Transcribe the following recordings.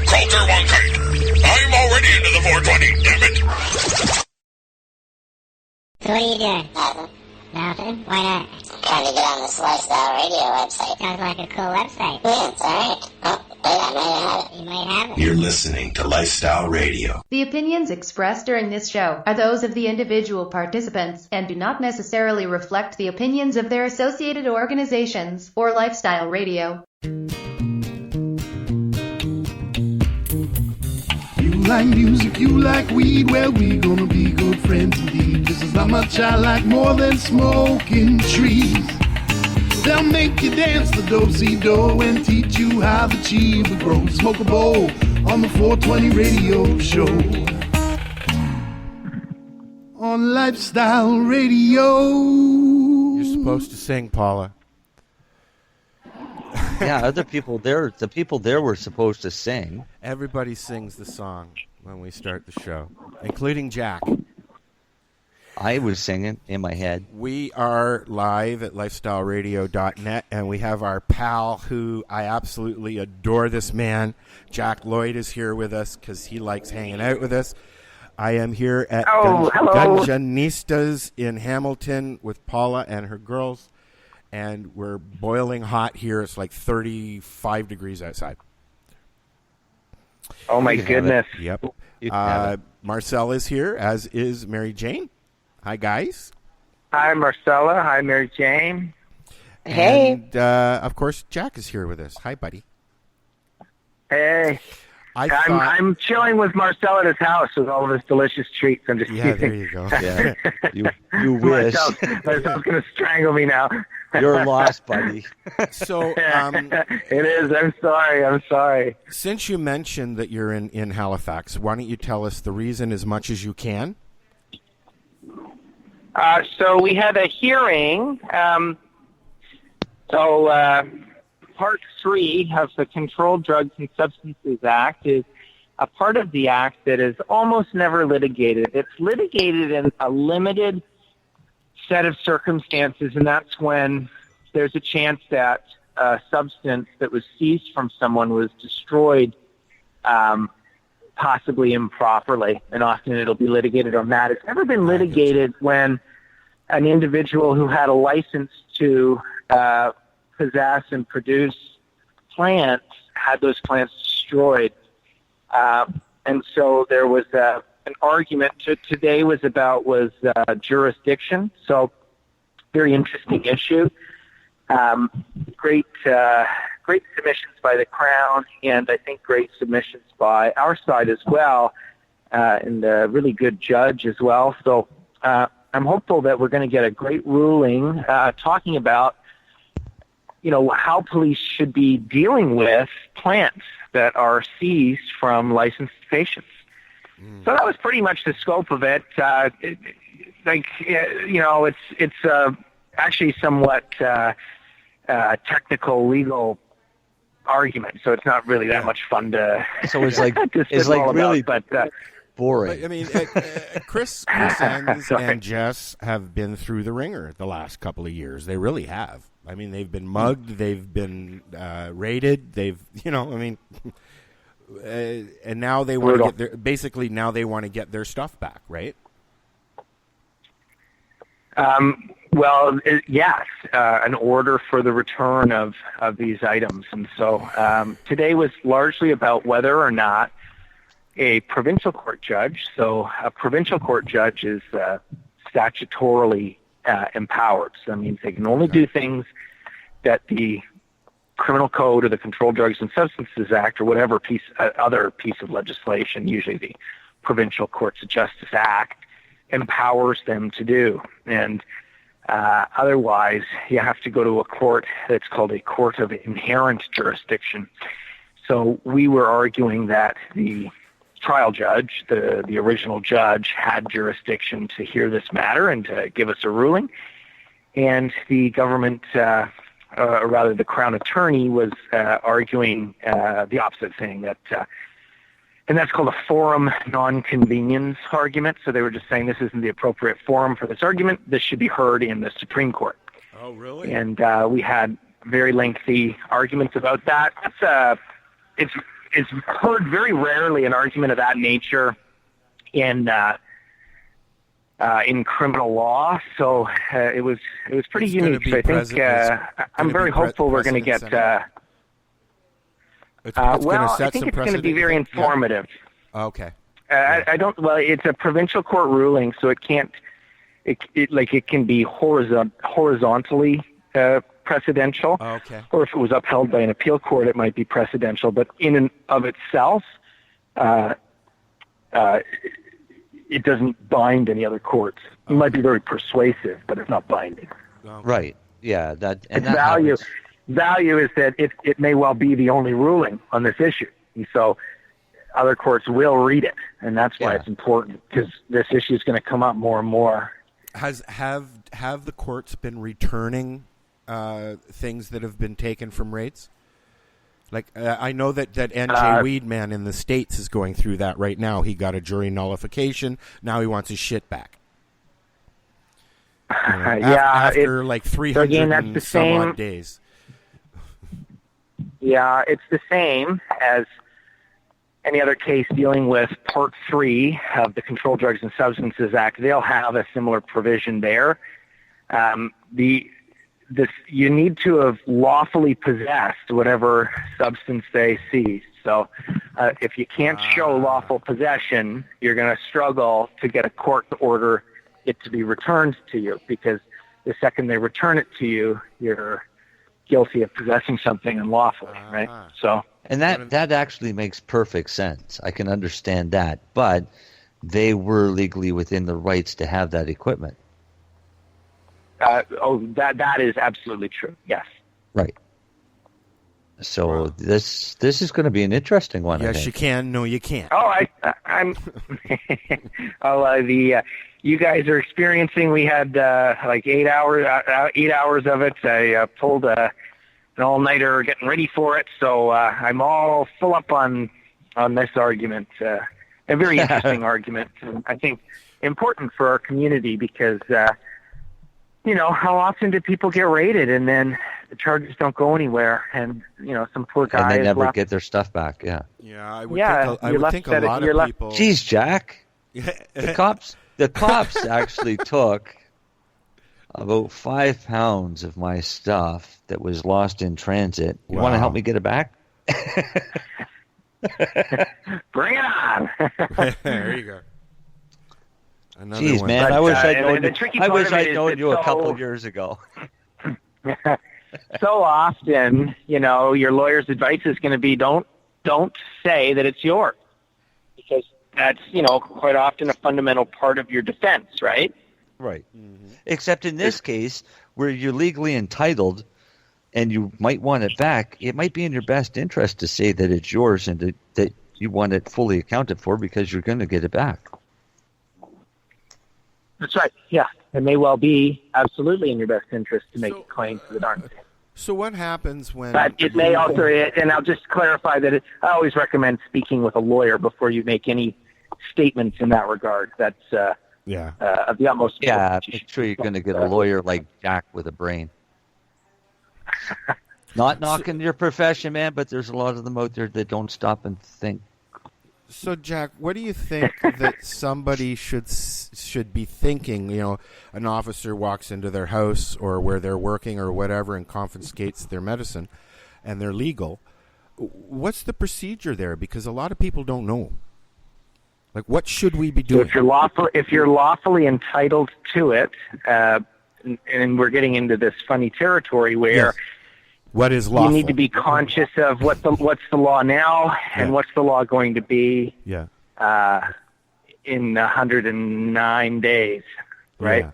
Coulter one kite. I'm already into the 420, damn it. So what are you doing? Nothing. Nothing? Why not? Trying to get on this Lifestyle Radio website. Sounds like a cool website. Yeah, it's alright. Oh, wait, I might have it. You might have it. You're listening to Lifestyle Radio. The opinions expressed during this show are those of the individual participants and do not necessarily reflect the opinions of their associated organizations or Lifestyle Radio. You like music, you like weed, well, we gonna be good friends indeed. This is how much I like more than smoking trees. They'll make you dance the do-si-do and teach you how the chiva grows. Smoke a bowl on the 420 radio show. On Lifestyle Radio. You're supposed to sing, Paula. Yeah, other people there, the people there were supposed to sing. Everybody sings the song when we start the show, including Jack. I was singing in my head. We are live at lifestyleradio.net, and we have our pal who I absolutely adore this man. Jack Lloyd is here with us because he likes hanging out with us. I am here at Gunjanistas in Hamilton with Paula and her girls, and we're boiling hot here. It's like 35 degrees outside. Oh, my goodness. Yep. Marcel is here, as is Mary Jane. Hi, guys. Hi, Marcella. Hi, Mary Jane. Hey. And, of course, Jack is here with us. Hi, buddy. Hey. I'm chilling with Marcel at his house with all of his delicious treats. I'm just Yeah, teasing. there you go. Yeah, you wish. Marcel's going to strangle me now. You're lost, buddy. So, it is. I'm sorry. Since you mentioned that you're in Halifax, why don't you tell us the reason as much as you can? So we had a hearing. Part 3 of the Controlled Drugs and Substances Act is a part of the act that is almost never litigated. It's litigated in a limited set of circumstances, and that's when there's a chance that a substance that was seized from someone was destroyed possibly improperly, and often it'll be litigated on that. It's never been litigated when an individual who had a license to possess and produce plants had those plants destroyed. And so there was an argument today was jurisdiction. So very interesting issue. Great submissions by the Crown, and I think great submissions by our side as well, and a really good judge as well. So I'm hopeful that we're going to get a great ruling talking about, how police should be dealing with plants that are seized from licensed patients. So that was pretty much the scope of it. It's actually somewhat technical legal argument, so it's not really that much fun to. So it's like really about, but boring. But, I mean, Chris and Jess have been through the ringer the last couple of years. They really have. I mean, they've been mugged, they've been raided, and now they want to get their stuff back, right? Yes, an order for the return of these items. And so today was largely about whether or not a provincial court judge, so a provincial court judge is statutorily empowered. So that means they can only do things that the Criminal Code or the Controlled Drugs and Substances Act or whatever other piece of legislation, usually the Provincial Courts of Justice Act, empowers them to do. And otherwise, you have to go to a court that's called a court of inherent jurisdiction. So we were arguing that the trial judge, the original judge, had jurisdiction to hear this matter and to give us a ruling. And the government, or rather the Crown Attorney, was arguing the opposite thing, and that's called a forum non-convenience argument. So they were just saying this isn't the appropriate forum for this argument. This should be heard in the Supreme Court. Oh, really? And we had very lengthy arguments about that. it's heard very rarely, an argument of that nature in criminal law. So it was pretty It's unique. So I think I'm very hopeful we're going to get. I think it's going to be very informative. Yeah. Okay. I don't. Well, it's a provincial court ruling, so it can't. It can be horizontally precedential. Oh, okay. Or if it was upheld by an appeal court, it might be precedential. But in and of itself, it doesn't bind any other courts. It might be very persuasive, but it's not binding. Right. Yeah. Its value is that it may well be the only ruling on this issue, and so other courts will read it, and that's why it's important, because this issue is going to come up more and more. Have the courts been returning things that have been taken from rates? Like I know that NJ Weedman in the States is going through that right now. He got a jury nullification. Now he wants his shit back. After like 300 and some odd days. Yeah, it's the same as any other case dealing with Part 3 of the Controlled Drugs and Substances Act. They'll have a similar provision there. You need to have lawfully possessed whatever substance they seized. So if you can't show lawful possession, you're going to struggle to get a court to order it to be returned to you, because the second they return it to you, you're guilty of possessing something unlawfully, right? So, and that actually makes perfect sense. I can understand that, but they were legally within the rights to have that equipment. That is absolutely true. Yes. Right. So this is going to be an interesting one. Yes, you can. No, you can't. Oh, I'm. You guys are experiencing. We had like 8 hours of it. I pulled an all-nighter getting ready for it, so I'm all full up on this argument. A very interesting argument, and I think important for our community, because how often do people get raided and then the charges don't go anywhere, and some poor guy and they never left. get their stuff back. Yeah. Yeah, I would think a lot of people. Geez, Jack. The cops actually took about 5 pounds of my stuff that was lost in transit. You want to help me get it back? Bring it on. There you go. Another Jeez, one. man, But, I wish I'd known you a so, couple of years ago. So often, your lawyer's advice is going to be don't say that it's yours, because that's, quite often a fundamental part of your defense, right? Right. Mm-hmm. Except in this case, where you're legally entitled and you might want it back, it might be in your best interest to say that it's yours and that you want it fully accounted for, because you're going to get it back. That's right. Yeah, it may well be absolutely in your best interest to make a claim for the darn. So what happens when? But it may also, and I'll just clarify that I always recommend speaking with a lawyer before you make any statements in that regard. That's of the utmost. Yeah, make sure you're going to get a lawyer like Jack with a brain. Not knocking your profession, man, but there's a lot of them out there that don't stop and think. So, Jack, what do you think that somebody should be thinking? An officer walks into their house or where they're working or whatever and confiscates their medicine, and they're legal. What's the procedure there? Because a lot of people don't know. Like, what should we be doing? So if you're lawfully entitled to it, and we're getting into this funny territory where. Yes. What is lawful? You need to be conscious of what's the law now and what's the law going to be in 109 days, right? Yeah.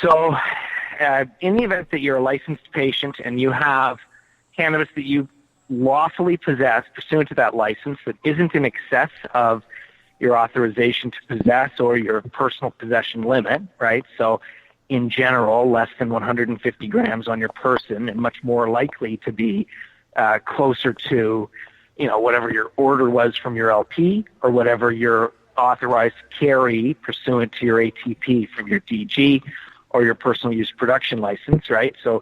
So in the event that you're a licensed patient and you have cannabis that you lawfully possess pursuant to that license that isn't in excess of your authorization to possess or your personal possession limit, right? So in general, less than 150 grams on your person, and much more likely to be closer to, whatever your order was from your LP or whatever you're authorized to carry pursuant to your ATP from your DG or your personal use production license, right? So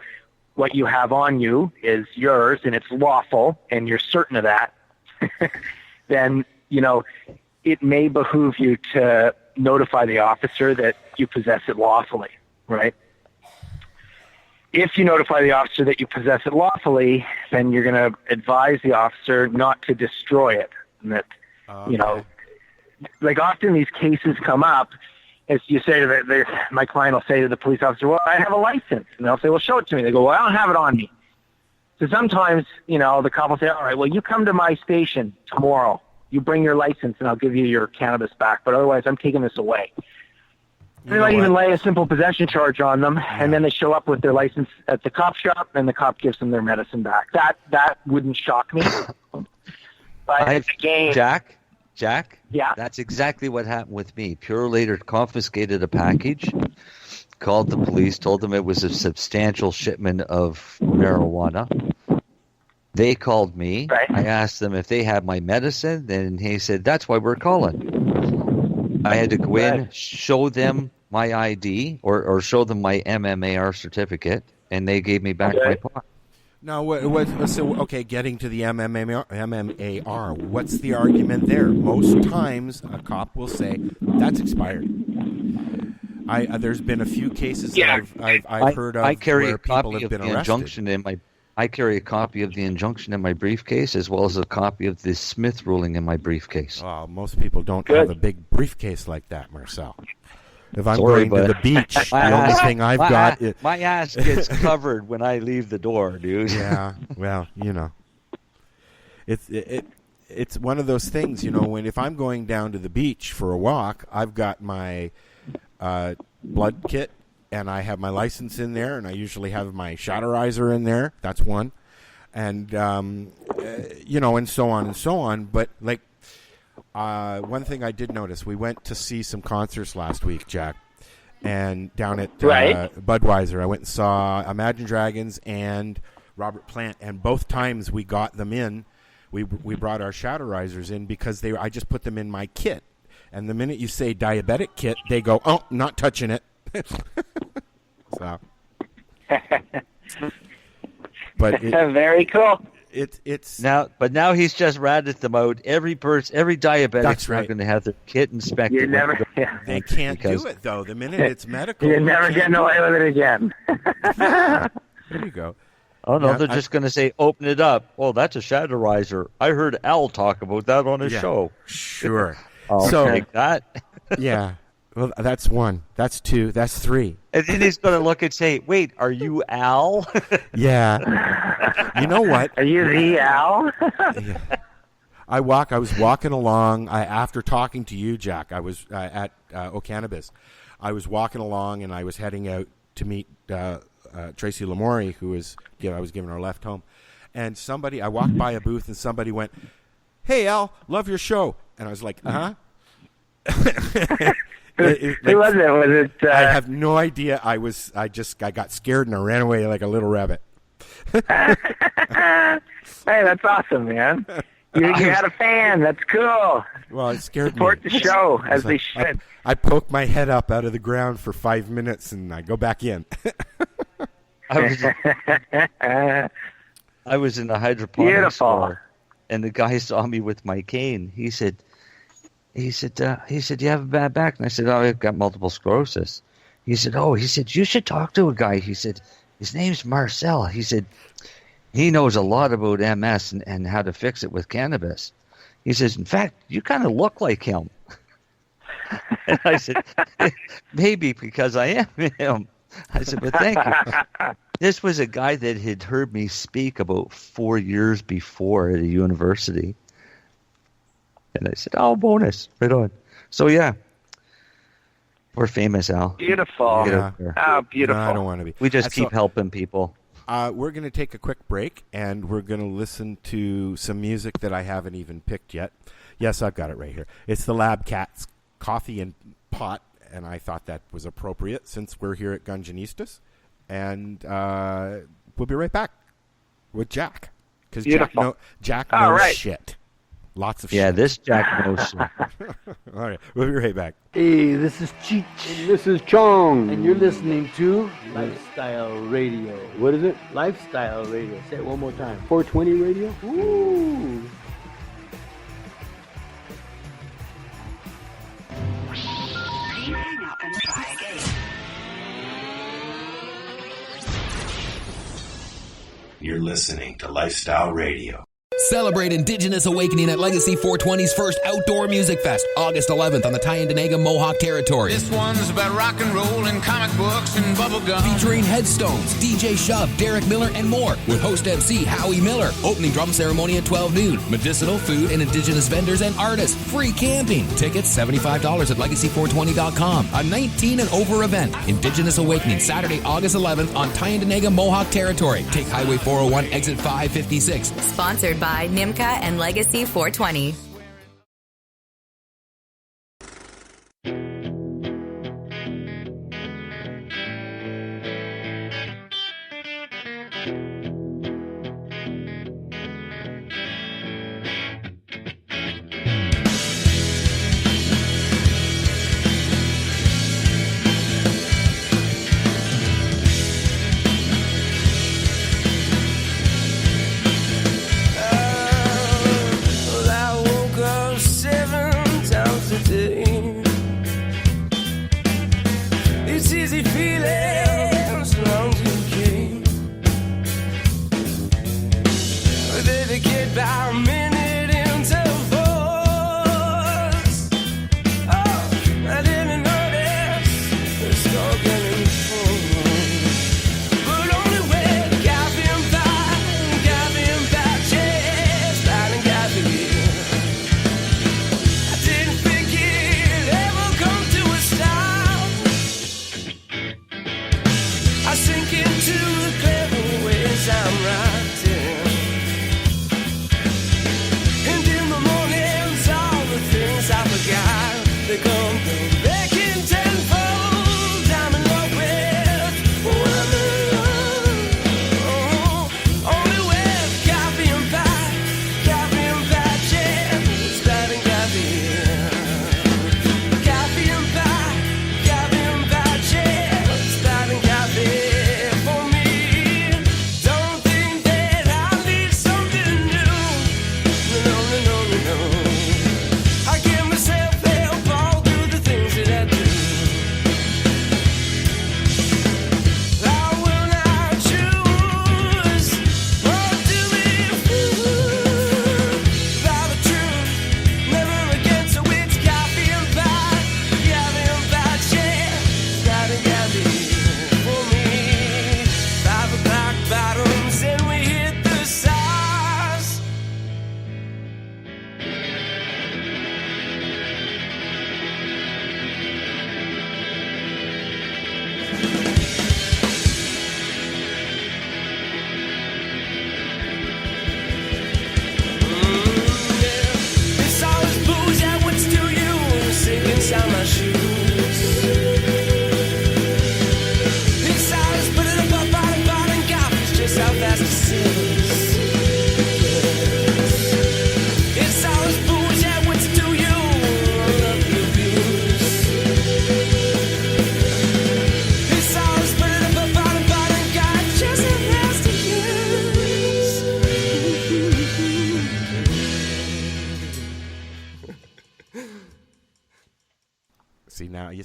what you have on you is yours and it's lawful and you're certain of that, then, it may behoove you to notify the officer that you possess it lawfully, right? If you notify the officer that you possess it lawfully, then you're going to advise the officer not to destroy it. And that, like often these cases come up, as you say to my client will say to the police officer, well, I have a license. And they'll say, well, show it to me. They go, well, I don't have it on me. So sometimes, the cop will say, all right, well, you come to my station tomorrow. You bring your license and I'll give you your cannabis back. But otherwise, I'm taking this away. They might even lay a simple possession charge on them, and then they show up with their license at the cop shop, and the cop gives them their medicine back. That wouldn't shock me. But again, Jack, yeah, that's exactly what happened with me. Pure later confiscated a package, called the police, told them it was a substantial shipment of marijuana. They called me. Right. I asked them if they had my medicine, and he said, that's why we're calling. I had to go in, show them my ID or show them my MMAR certificate, and they gave me back my pot. Now, getting to the MMAR, what's the argument there? Most times, a cop will say, that's expired. There's been a few cases that I've heard of where people have been arrested. I carry a copy of the injunction in my briefcase as well as a copy of the Smith ruling in my briefcase. Oh, most people don't have a big briefcase like that, Marcel. If I'm going to the beach, the only thing I've got is... My ass gets covered when I leave the door, dude. Yeah, well, It's one of those things, if I'm going down to the beach for a walk, I've got my blood kit, and I have my license in there, and I usually have my shotterizer in there. That's one. And, and so on and so on. But, one thing I did notice, we went to see some concerts last week, Jack, and down at Budweiser. I went and saw Imagine Dragons and Robert Plant, and both times we got them in, we brought our shotterizers in because I just put them in my kit. And the minute you say diabetic kit, they go, oh, not touching it. So, but very cool. It's now he's just ratted them out. Every diabetic's right. not going to have their kit inspected. They can't do it though. The minute it's medical, you're never getting away with it again. There you go. Oh no, they're just going to say, "Open it up." Oh, that's a shotterizer. I heard Al talk about that on his show. Sure. So like that. Yeah. Well, that's one. That's two. That's three. And then he's going to look and say, wait, are you Al? Yeah. You know what? Are you the Al? Yeah. I was walking along after talking to you, Jack. I was at Cannabis. I was walking along, and I was heading out to meet Tracy Lamori, who was, I was giving her a lift home. And I walked by a booth, and somebody went, "Hey, Al, love your show." And I was like, uh-huh. Who was it? Was it? I have no idea. I got scared and I ran away like a little rabbit. Hey, that's awesome, man. You had a fan. That's cool. Well, it scared Support me. the show as they should. I poked my head up out of the ground for 5 minutes and I go back in. I was in the hydroponics store, and the guy saw me with my cane. He said, "Do you have a bad back?" And I said, "Oh, I've got multiple sclerosis." He said, "You should talk to a guy." He said, "His name's Marcel." He said, "He knows a lot about MS and how to fix it with cannabis." He says, "In fact, you kind of look like him." And I said, "Maybe because I am him." I said, "But thank you." This was a guy that had heard me speak about 4 years before at a university. And I said, "Oh, bonus. Right on." So, yeah. We're famous, Al. Beautiful. Yeah. Oh, beautiful. No, I don't want to be. We just keep helping people. We're going to take a quick break, and we're going to listen to some music that I haven't even picked yet. Yes, I've got it right here. It's the Lab Cats Coffee and Pot, and I thought that was appropriate since we're here at Gungeonistas. And we'll be right back with Jack. Because Jack knows shit. Lots of Yeah, shit. this Jack knows. All right, we'll be right back. Hey, this is Cheech. And this is Chong. And you're listening to Lifestyle Radio. What is it? Lifestyle Radio. Say it one more time. 420 Radio? Ooh. Hang up and try again. You're listening to Lifestyle Radio. Celebrate Indigenous Awakening at Legacy 420's first outdoor music fest, August 11th on the Tyendinaga Mohawk Territory. This one's about rock and roll and comic books and bubblegum. Featuring Headstones, DJ Shove, Derek Miller, and more, with host MC Howie Miller. Opening drum ceremony at 12 noon. Medicinal food and Indigenous vendors and artists. Free camping. Tickets $75 at legacy420.com. A 19 and over event. Indigenous Awakening, Saturday, August 11th on Tyendinaga Mohawk Territory. Take Highway 401, exit 556. Sponsored by NIMCA and Legacy 420.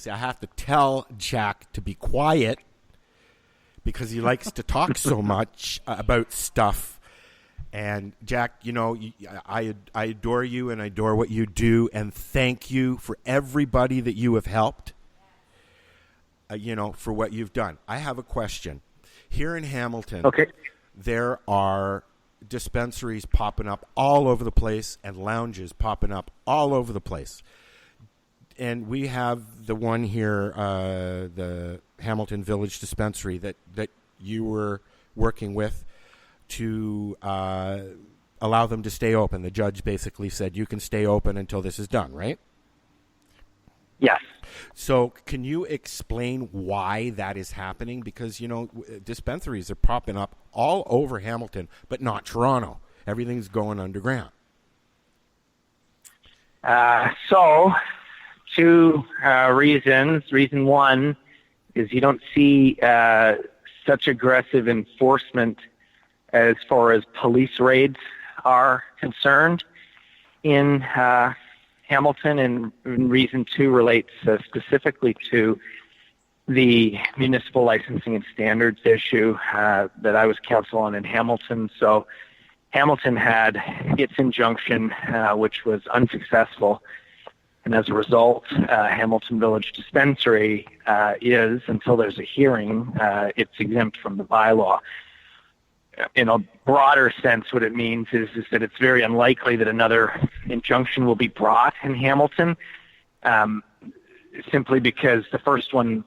I have to tell Jack to be quiet because he likes to talk so much about stuff. And Jack, you know, I adore you and I adore what you do, and thank you for everybody that you have helped, you know, for what you've done. I have a question. Here in Hamilton, there are dispensaries popping up all over the place and lounges popping up all over the place. And we have the one here, the Hamilton Village Dispensary that you were working with to allow them to stay open. The judge basically said you can stay open until this is done, right? Yes. So can you explain why that is happening? Because, you know, dispensaries are popping up all over Hamilton, but not Toronto. Everything's going underground. So, two reasons. Reason one is you don't see such aggressive enforcement as far as police raids are concerned in Hamilton, and reason two relates specifically to the municipal licensing and standards issue that I was counsel on in Hamilton. So Hamilton had its injunction, which was unsuccessful, and as a result, Hamilton Village Dispensary is, until there's a hearing, it's exempt from the bylaw. In a broader sense, what it means is that it's very unlikely that another injunction will be brought in Hamilton, simply because the first one,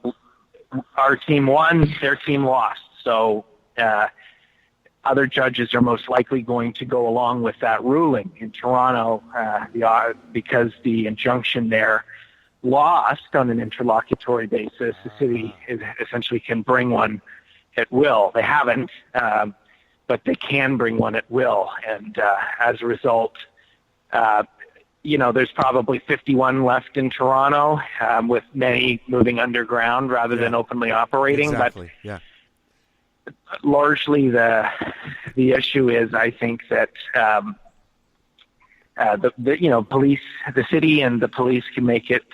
our team won, their team lost. So other judges are most likely going to go along with that ruling. In Toronto, because the injunction there lost on an interlocutory basis, the city essentially can bring one at will. They haven't, but they can bring one at will. And as a result, there's probably 51 left in Toronto, with many moving underground rather than openly operating. Exactly. But largely the issue is, I think, that police, the city and the police can make it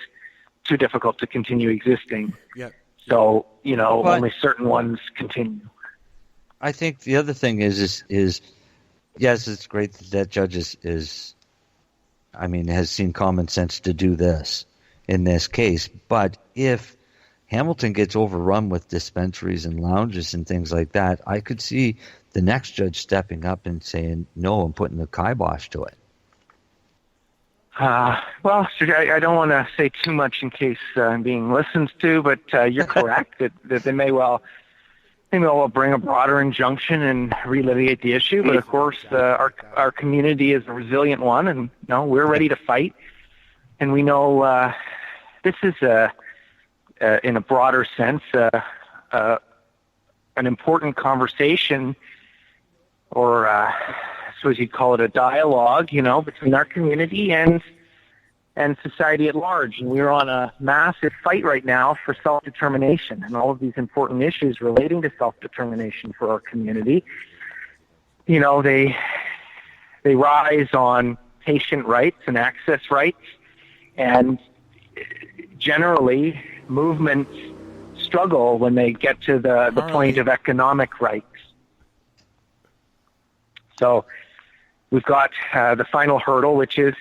too difficult to continue existing. Yeah. So, only certain ones continue. I think the other thing is yes, it's great that judge has seen common sense to do this in this case. But if Hamilton gets overrun with dispensaries and lounges and things like that, I could see the next judge stepping up and saying no and putting the kibosh to it. Well, I don't want to say too much in case I'm being listened to, but you're correct that they may well bring a broader injunction and relitigate the issue. But of course, our community is a resilient one, and we're ready to fight. And we know this is in a broader sense an important conversation, or I suppose you'd call it a dialogue, between our community and society at large. And we're on a massive fight right now for self-determination, and all of these important issues relating to self-determination for our community. They rise on patient rights and access rights, and generally movements struggle when they get to the point of economic rights. So we've got the final hurdle, which is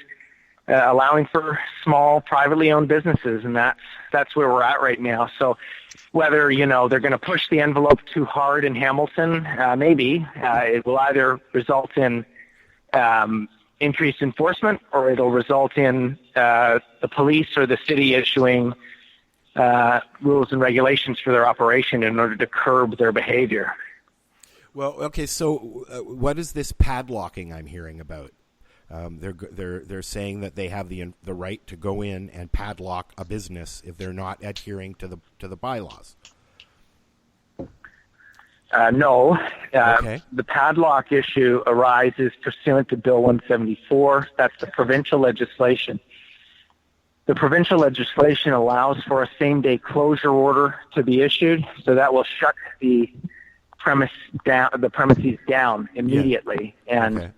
allowing for small privately owned businesses, and that's where we're at right now. So whether they're going to push the envelope too hard in Hamilton, maybe it will either result in increased enforcement, or it'll result in the police or the city issuing rules and regulations for their operation in order to curb their behavior. Well, okay. So, what is this padlocking I'm hearing about? They're saying that they have the right to go in and padlock a business if they're not adhering to the bylaws. No. Okay. The padlock issue arises pursuant to Bill 174. That's the provincial legislation. The provincial legislation allows for a same-day closure order to be issued, so that will shut the premises down immediately. Yeah. And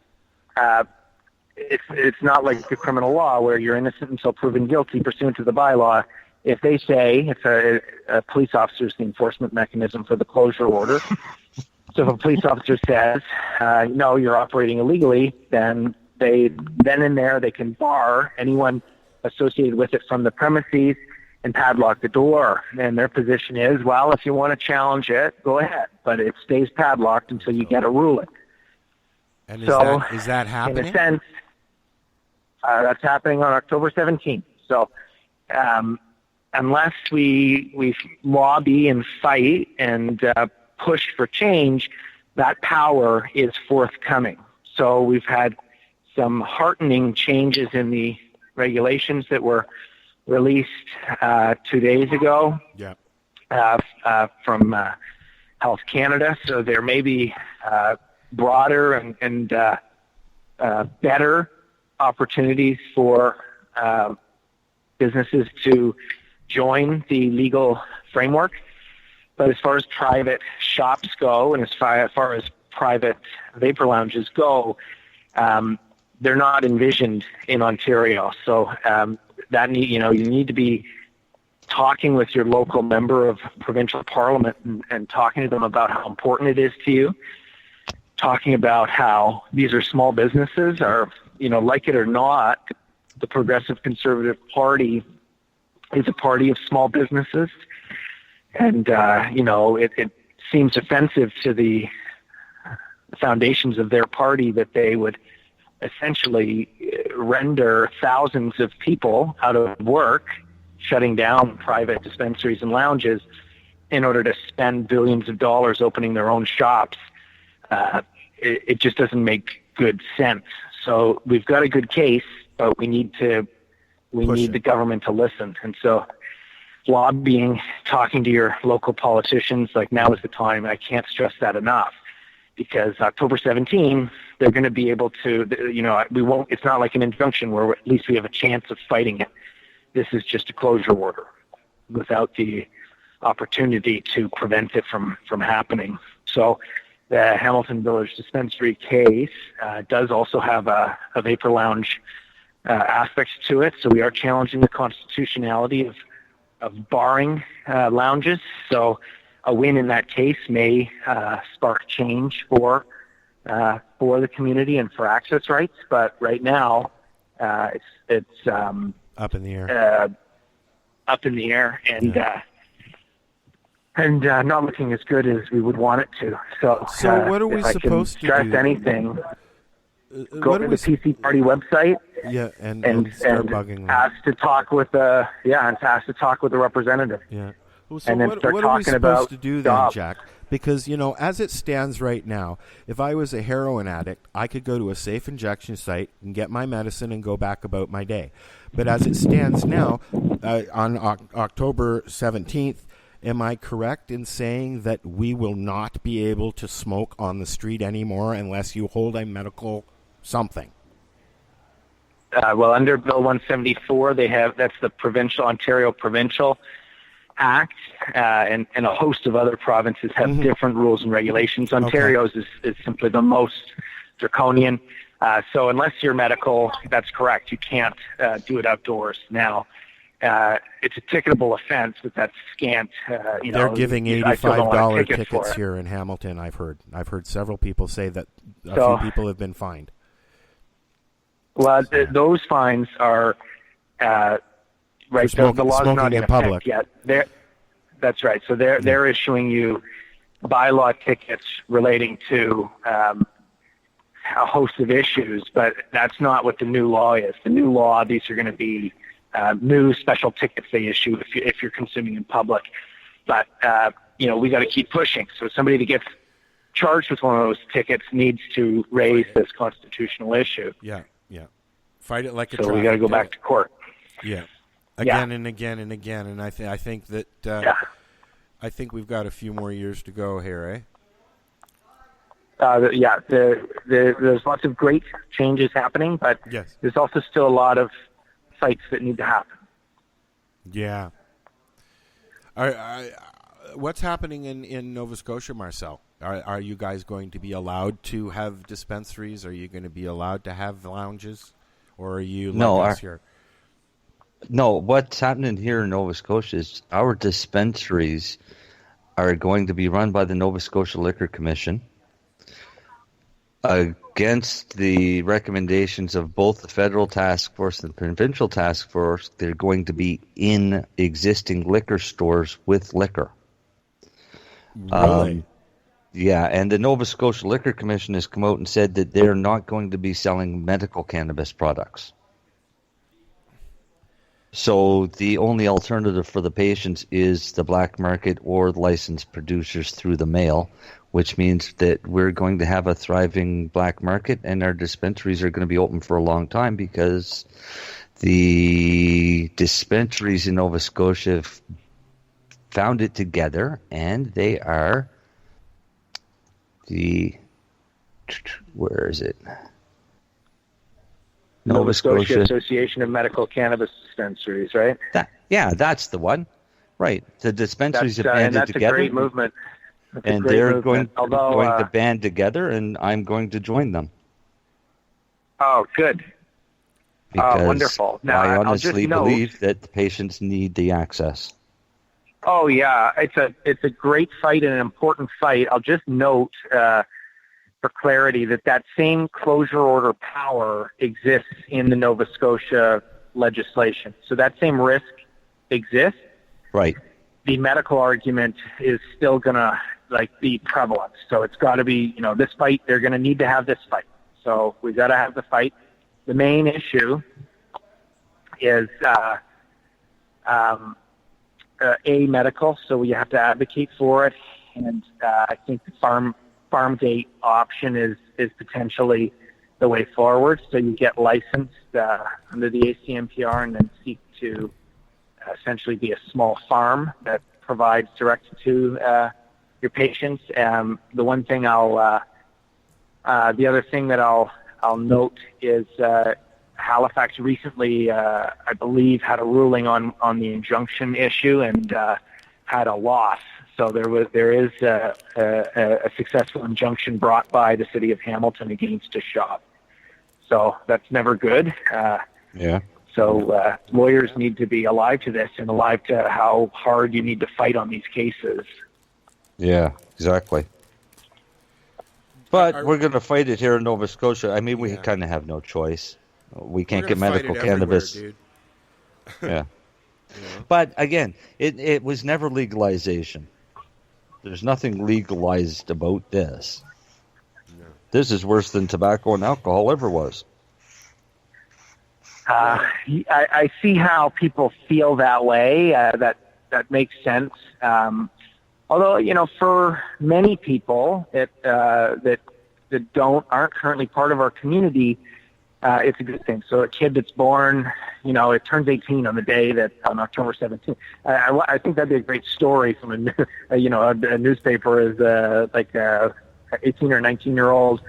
it's not like the criminal law where you're innocent until proven guilty pursuant to the bylaw. If they say it's a police officer is the enforcement mechanism for the closure order. So if a police officer says, no, you're operating illegally, then and there they can bar anyone associated with it from the premises and padlock the door. And their position is, well, if you want to challenge it, go ahead, but it stays padlocked until you get a ruling. And is that happening? In a sense, that's happening on October 17th. So unless we lobby and fight and push for change, that power is forthcoming. So we've had some heartening changes in the regulations that were released 2 days ago from Health Canada. So there may be broader and better opportunities for businesses to join the legal framework. But as far as private shops go, and as far as private vapor lounges go, they're not envisioned in Ontario. So you need to be talking with your local member of provincial parliament and talking to them about how important it is to you, talking about how these are small businesses, are, like it or not, the Progressive Conservative Party is a party of small businesses. And, it seems offensive to the foundations of their party that they would essentially render thousands of people out of work, shutting down private dispensaries and lounges in order to spend billions of dollars opening their own shops. It just doesn't make good sense. So we've got a good case, but we need the government to listen. And so lobbying, talking to your local politicians, like now is the time. I can't stress that enough, because October 17, they're going to be able to, we won't, it's not like an injunction where at least we have a chance of fighting it. This is just a closure order without the opportunity to prevent it from happening. So the Hamilton Village dispensary case does also have a vapor lounge aspects to it. So we are challenging the constitutionality of barring lounges. So a win in that case may spark change for the community and for access rights. But right now, it's up in the air. And not looking as good as we would want it to. So what are we supposed to do? Anything, go to the PC Party website. Yeah, and start bugging them. Ask to talk with the representative. Yeah. Well, so and then what start are we talking supposed about to do then, Jack? Because, as it stands right now, if I was a heroin addict, I could go to a safe injection site and get my medicine and go back about my day. But as it stands now, on October 17th, am I correct in saying that we will not be able to smoke on the street anymore unless you hold a medical something? Well, under Bill 174, that's the Ontario Provincial Act, and a host of other provinces have different rules and regulations. Ontario's is simply the most draconian. So unless you're medical, that's correct. You can't do it outdoors. Now, it's a ticketable offense, but that's scant. They're giving $85 tickets here in Hamilton. I've heard several people say that a few people have been fined. Well, those fines are right. The law's not in effect yet. That's right. So they're issuing you bylaw tickets relating to a host of issues, but that's not what the new law is. The new law, these are going to be new special tickets they issue if you're consuming in public. But we got to keep pushing. So somebody that gets charged with one of those tickets needs to raise this constitutional issue. Yeah. Fight it like a So we got to go back to court. Yeah. Again and again and again, and I think that I think we've got a few more years to go here, There's lots of great changes happening, but there's also still a lot of fights that need to happen. Yeah. What's happening in Nova Scotia, Marcel? Are you guys going to be allowed to have dispensaries? Are you going to be allowed to have lounges? Or are you here? No, what's happening here in Nova Scotia is our dispensaries are going to be run by the Nova Scotia Liquor Commission against the recommendations of both the federal task force and the provincial task force. They're going to be in existing liquor stores with liquor. Really? And the Nova Scotia Liquor Commission has come out and said that they're not going to be selling medical cannabis products. So the only alternative for the patients is the black market or licensed producers through the mail, which means that we're going to have a thriving black market, and our dispensaries are going to be open for a long time because the dispensaries in Nova Scotia have found it together, and they are where is it? Nova Scotia Association of Medical Cannabis Dispensaries, right? That's the one. Right. The dispensaries have banded that's together. a great movement. And they're going to band together, and I'm going to join them. Oh, good. Because wonderful. Now, I I'll just honestly believe that the patients need the access. Oh, yeah. It's a great fight and an important fight. I'll just note, for clarity, that same closure order power exists in the Nova Scotia legislation. So that same risk exists. Right. The medical argument is still going to be prevalent. So it's got to be, this fight, they're going to need to have this fight. So we got to have the fight. The main issue is medical, so we have to advocate for it. And I think the farm gate option is potentially the way forward. So you get licensed under the ACMPR and then seek to essentially be a small farm that provides direct to your patients. The one thing the other thing that I'll note is Halifax recently, I believe, had a ruling on the injunction issue and had a loss. So there is a successful injunction brought by the city of Hamilton against a shop. So that's never good. Yeah. So lawyers need to be alive to this and alive to how hard you need to fight on these cases. Yeah, exactly. But we're going to fight it here in Nova Scotia. I mean, we kind of have no choice. We can't get medical cannabis. Dude. Yeah. But again, it was never legalization. There's nothing legalized about this. No. This is worse than tobacco and alcohol ever was. I see how people feel that way. That makes sense. Although, for many people that aren't currently part of our community, it's a good thing. So a kid that's born, it turns 18 on the day on October 17th. I think that'd be a great story from a newspaper is like a 18 or 19-year-old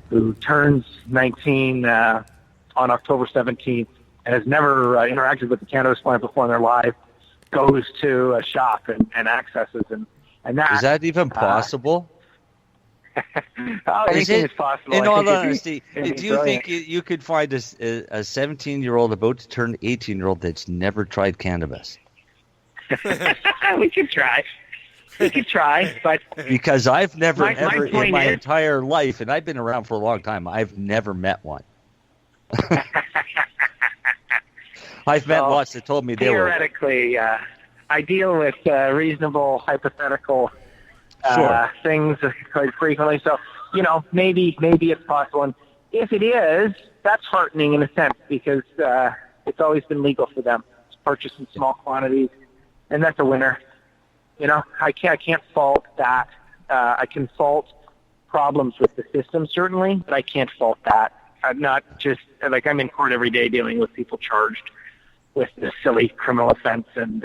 who turns 19 on October 17th and has never interacted with the cannabis plant before in their life, goes to a shop and accesses and that. Is that even possible? Anything is possible. In all honesty, do you think you could find a 17-year-old about to turn 18-year-old that's never tried cannabis? We could try. But because I've never ever in my is, entire life, and I've been around for a long time, I've never met one. I've met lots that told me they were. Theoretically, I deal with reasonable hypothetical things quite frequently. So, maybe it's possible. And if it is, that's heartening in a sense because it's always been legal for them to purchase in small quantities, and that's a winner. I can't fault that. I can fault problems with the system, certainly, but I can't fault that. I'm not just, I'm in court every day dealing with people charged with this silly criminal offense, and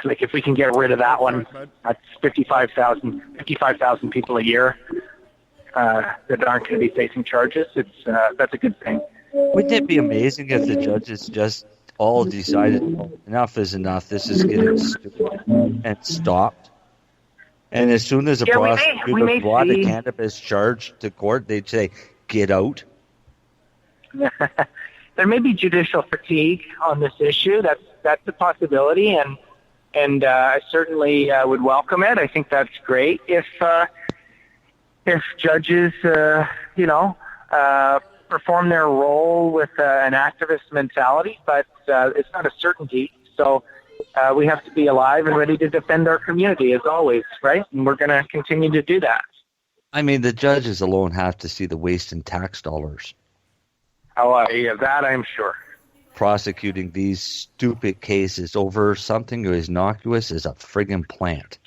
if we can get rid of that one, that's 55,000 people a year that aren't going to be facing charges. That's a good thing. Wouldn't it be amazing if the judges just all decided enough is enough, this is getting stupid, and stopped? And as soon as a prosecutor brought a cannabis charge to court, they'd say, get out. There may be judicial fatigue on this issue. That's a possibility, and I certainly would welcome it. I think that's great if judges, perform their role with an activist mentality, but it's not a certainty. So we have to be alive and ready to defend our community as always, right? And we're going to continue to do that. I mean, the judges alone have to see the waste in tax dollars. Oh, yeah, that I'm sure. Prosecuting these stupid cases over something as innocuous as a friggin' plant.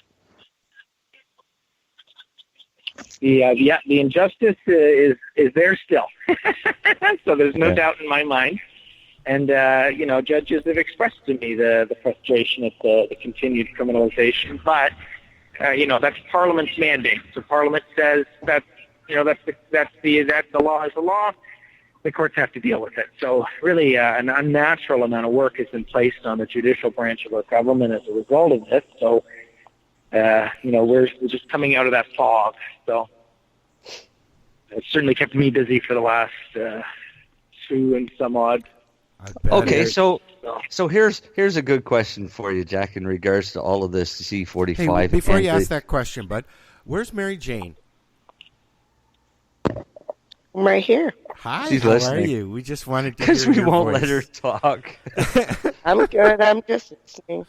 Yeah, the injustice is there still. So there's no doubt in my mind. And, judges have expressed to me the frustration at the continued criminalization. But, that's Parliament's mandate. So Parliament says that's that's the law is the law. The courts have to deal with it. So really, an unnatural amount of work has been placed on the judicial branch of our government as a result of this. So, we're just coming out of that fog. So it's certainly kept me busy for the last 2 and some odd. Okay, so here's a good question for you, Jack, in regards to all of this C45. Hey, before you ask that question, bud, where's Mary Jane? I'm right here. Hi, She's how listening. are you? We just wanted to because hear we your won't voice. let her talk. I'm good. I'm just listening.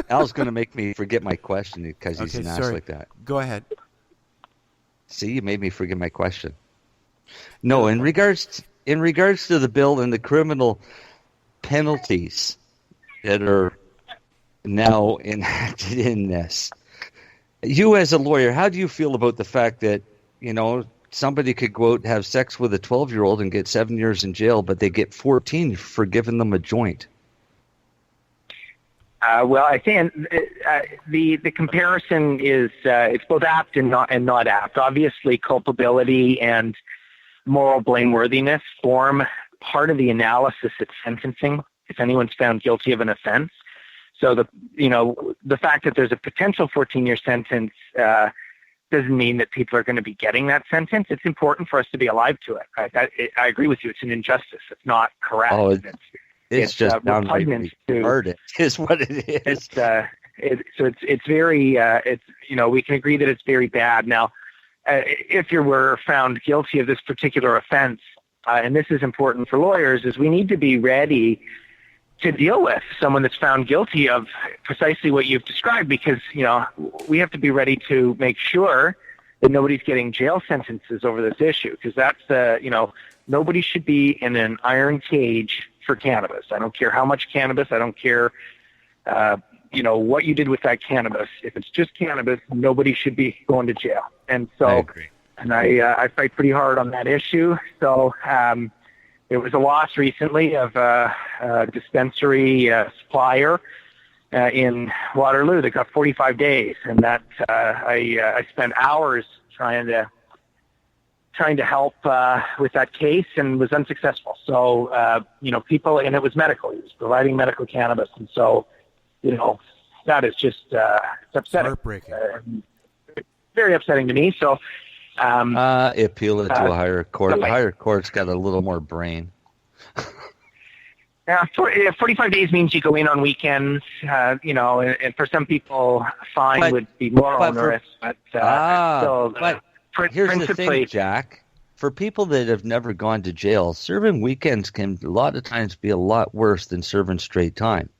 Al's going to make me forget my question because he's an ass like that. Go ahead. See, you made me forget my question. No, in regards to the bill and the criminal penalties that are now enacted in this, you as a lawyer, how do you feel about the fact that, somebody could go out and have sex with a 12-year-old and get 7 years in jail, but they get 14 for giving them a joint? Well, I think the comparison is it's both apt and not apt. Obviously, culpability and moral blameworthiness form part of the analysis at sentencing if anyone's found guilty of an offense. So the fact that there's a potential 14-year sentence doesn't mean that people are going to be getting that sentence. It's important for us to be alive to it. I agree with you. It's an injustice. It's not correct. Oh, it's just downright retarded is what it is. It's very, we can agree that it's very bad. Now, if you were found guilty of this particular offense, and this is important for lawyers, is we need to be ready to deal with someone that's found guilty of precisely what you've described, because, we have to be ready to make sure that nobody's getting jail sentences over this issue, because that's, nobody should be in an iron cage for cannabis. I don't care how much cannabis. I don't care, what you did with that cannabis. If it's just cannabis, nobody should be going to jail. And so, I agree. And I fight pretty hard on that issue. So, there was a loss recently of a dispensary supplier in Waterloo that got 45 days, and that I spent hours trying to help with that case and was unsuccessful. So people, and it was medical. He was providing medical cannabis, and so that is just it's upsetting. Heartbreaking. Very upsetting to me. So. Appeal it to a higher court. The higher court's got a little more brain. 45 days means you go in on weekends, and for some people, fine would be more onerous. Here's the thing, Jack. For people that have never gone to jail, serving weekends can a lot of times be a lot worse than serving straight time.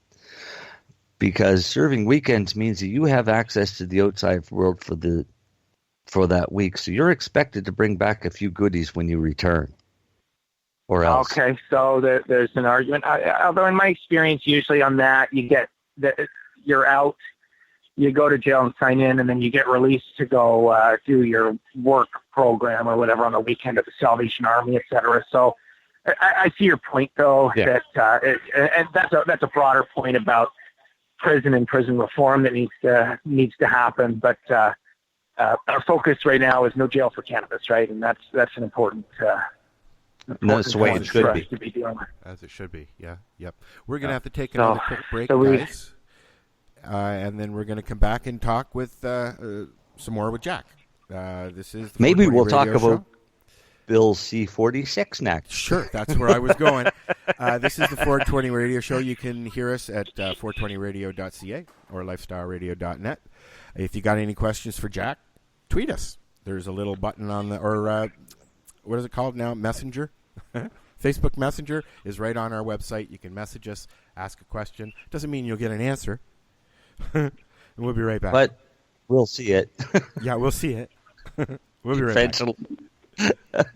Because serving weekends means that you have access to the outside world for that week, so you're expected to bring back a few goodies when you return, or else. Okay, so there's an argument. Although in my experience, usually on that, you're out, you go to jail and sign in, and then you get released to go do your work program or whatever on the weekend at the Salvation Army, etc. So I see your point, though, that and that's a broader point about prison and prison reform that needs to happen, but. Our focus right now is no jail for cannabis, right? And that's an important. That's the way it should be. To be dealing with. As it should be, yeah, yep. We're going to have to take another quick break, guys, and then we're going to come back and talk with some more with Jack. This is the maybe we'll Radio talk Show. about Bill C-46 next. Sure, that's where I was going. This is the 420 Radio Show. You can hear us at 420radio.ca or lifestyleradio.net. If you got any questions for Jack, tweet us. There's a little button on what is it called now? Messenger? Facebook Messenger is right on our website. You can message us, ask a question. Doesn't mean you'll get an answer. And we'll be right back. But we'll see it. Yeah, we'll see it. We'll be right back.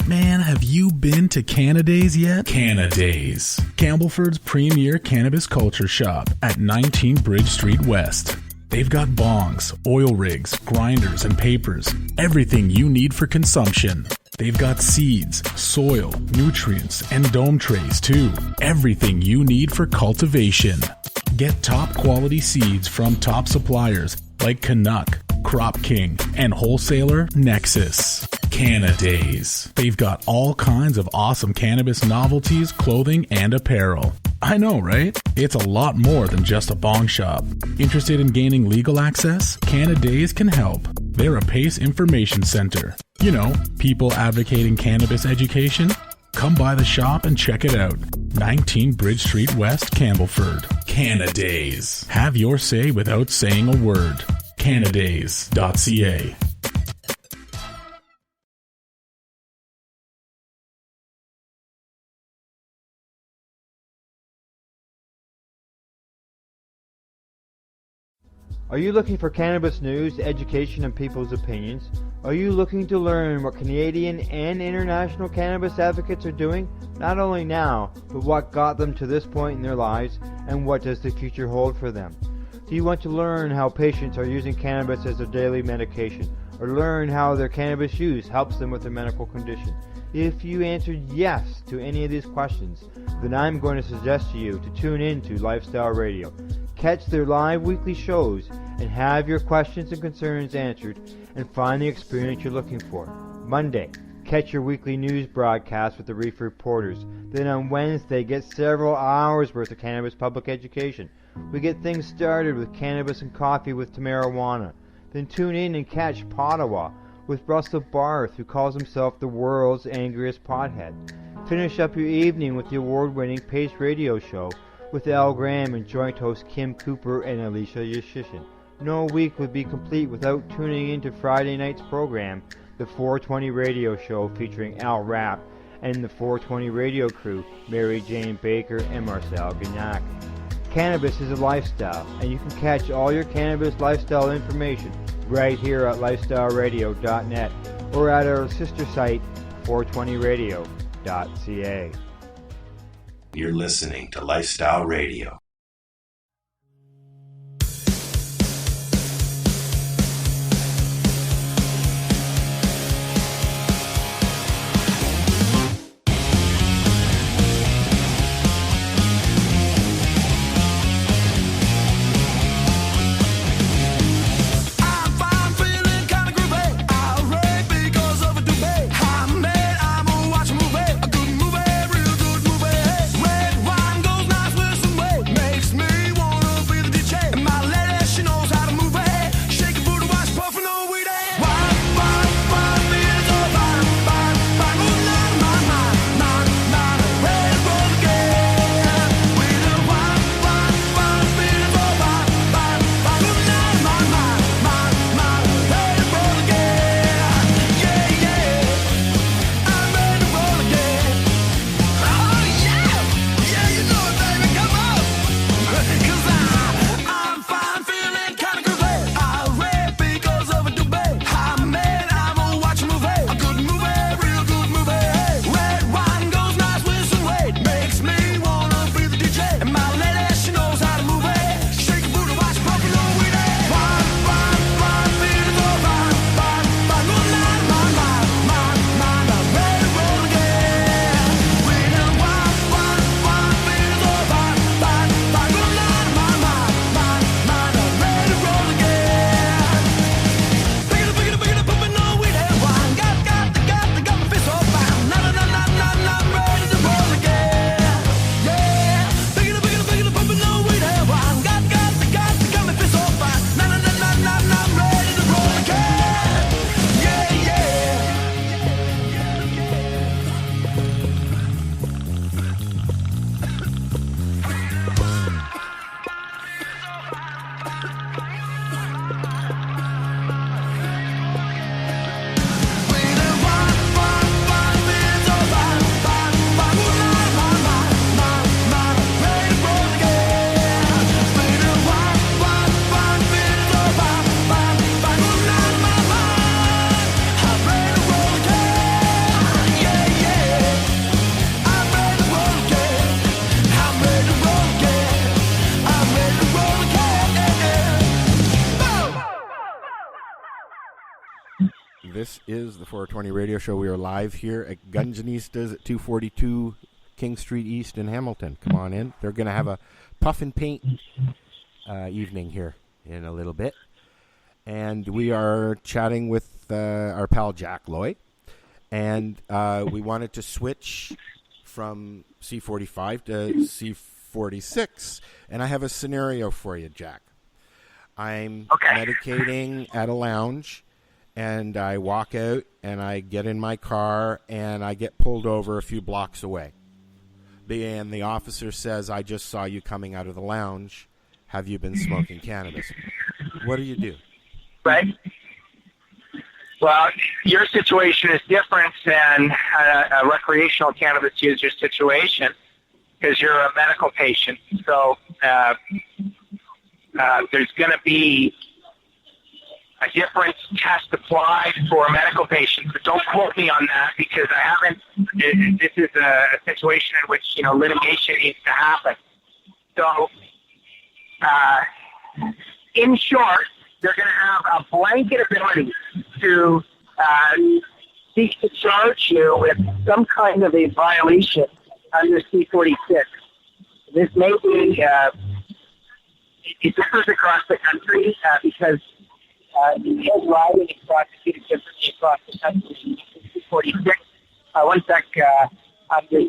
Man, have you been to Cannadays yet? Cannadays, Campbellford's premier cannabis culture shop at 19 Bridge Street West. They've got bongs, oil rigs, grinders, and papers. Everything you need for consumption. They've got seeds, soil, nutrients, and dome trays too. Everything you need for cultivation. Get top quality seeds from top suppliers like Canuck, Crop King, and wholesaler Nexus. Cannadays. They've got all kinds of awesome cannabis novelties, clothing, and apparel. I know, right? It's a lot more than just a bong shop. Interested in gaining legal access? Cannadays can help. They're a PACE information center. You know, people advocating cannabis education. Come by the shop and check it out. 19 Bridge Street West, Campbellford. Cannadays. Have your say without saying a word. Cannadays.ca. Are you looking for cannabis news, education, and people's opinions? Are you looking to learn what Canadian and international cannabis advocates are doing, not only now, but what got them to this point in their lives, and what does the future hold for them? Do you want to learn how patients are using cannabis as their daily medication, or learn how their cannabis use helps them with their medical condition? If you answered yes to any of these questions, then I'm going to suggest to you to tune in to Lifestyle Radio. Catch their live weekly shows and have your questions and concerns answered and find the experience you're looking for. Monday, catch your weekly news broadcast with the Reef Reporters. Then on Wednesday, get several hours worth of cannabis public education. We get things started with Cannabis and Coffee with Tamarawana. Then tune in and catch Pottawa with Russell Barth, who calls himself the world's angriest pothead. Finish up your evening with the award-winning Pace Radio Show with Al Graham and joint host Kim Cooper and Alicia Yashishin. No week would be complete without tuning into Friday night's program, the 420 Radio Show featuring Al Rapp and the 420 Radio crew, Mary Jane Baker and Marcel Gignac. Cannabis is a lifestyle, and you can catch all your cannabis lifestyle information right here at lifestyleradio.net or at our sister site, 420radio.ca. You're listening to Lifestyle Radio. This is the 420 Radio Show. We are live here at Gunjanistas at 242 King Street East in Hamilton. Come on in. They're going to have a puff and paint evening here in a little bit. and we are chatting with our pal Jack Lloyd, and we wanted to switch from C45 to C46, and I have a scenario for you, Jack. I'm medicating at a lounge, and I walk out, and I get in my car, and I get pulled over a few blocks away. And the officer says, I just saw you coming out of the lounge. Have you been smoking cannabis? What do you do? Right. Well, your situation is different than a recreational cannabis user situation because you're a medical patient. So there's going to be a different test applied for a medical patient. But don't quote me on that because I haven't. This is a situation in which litigation needs to happen. So, in short, they're going to have a blanket ability to seek to charge you with some kind of a violation under C46. This may be, it differs across the country because impaired driving is prosecuted differently across the country. C46. One sec, under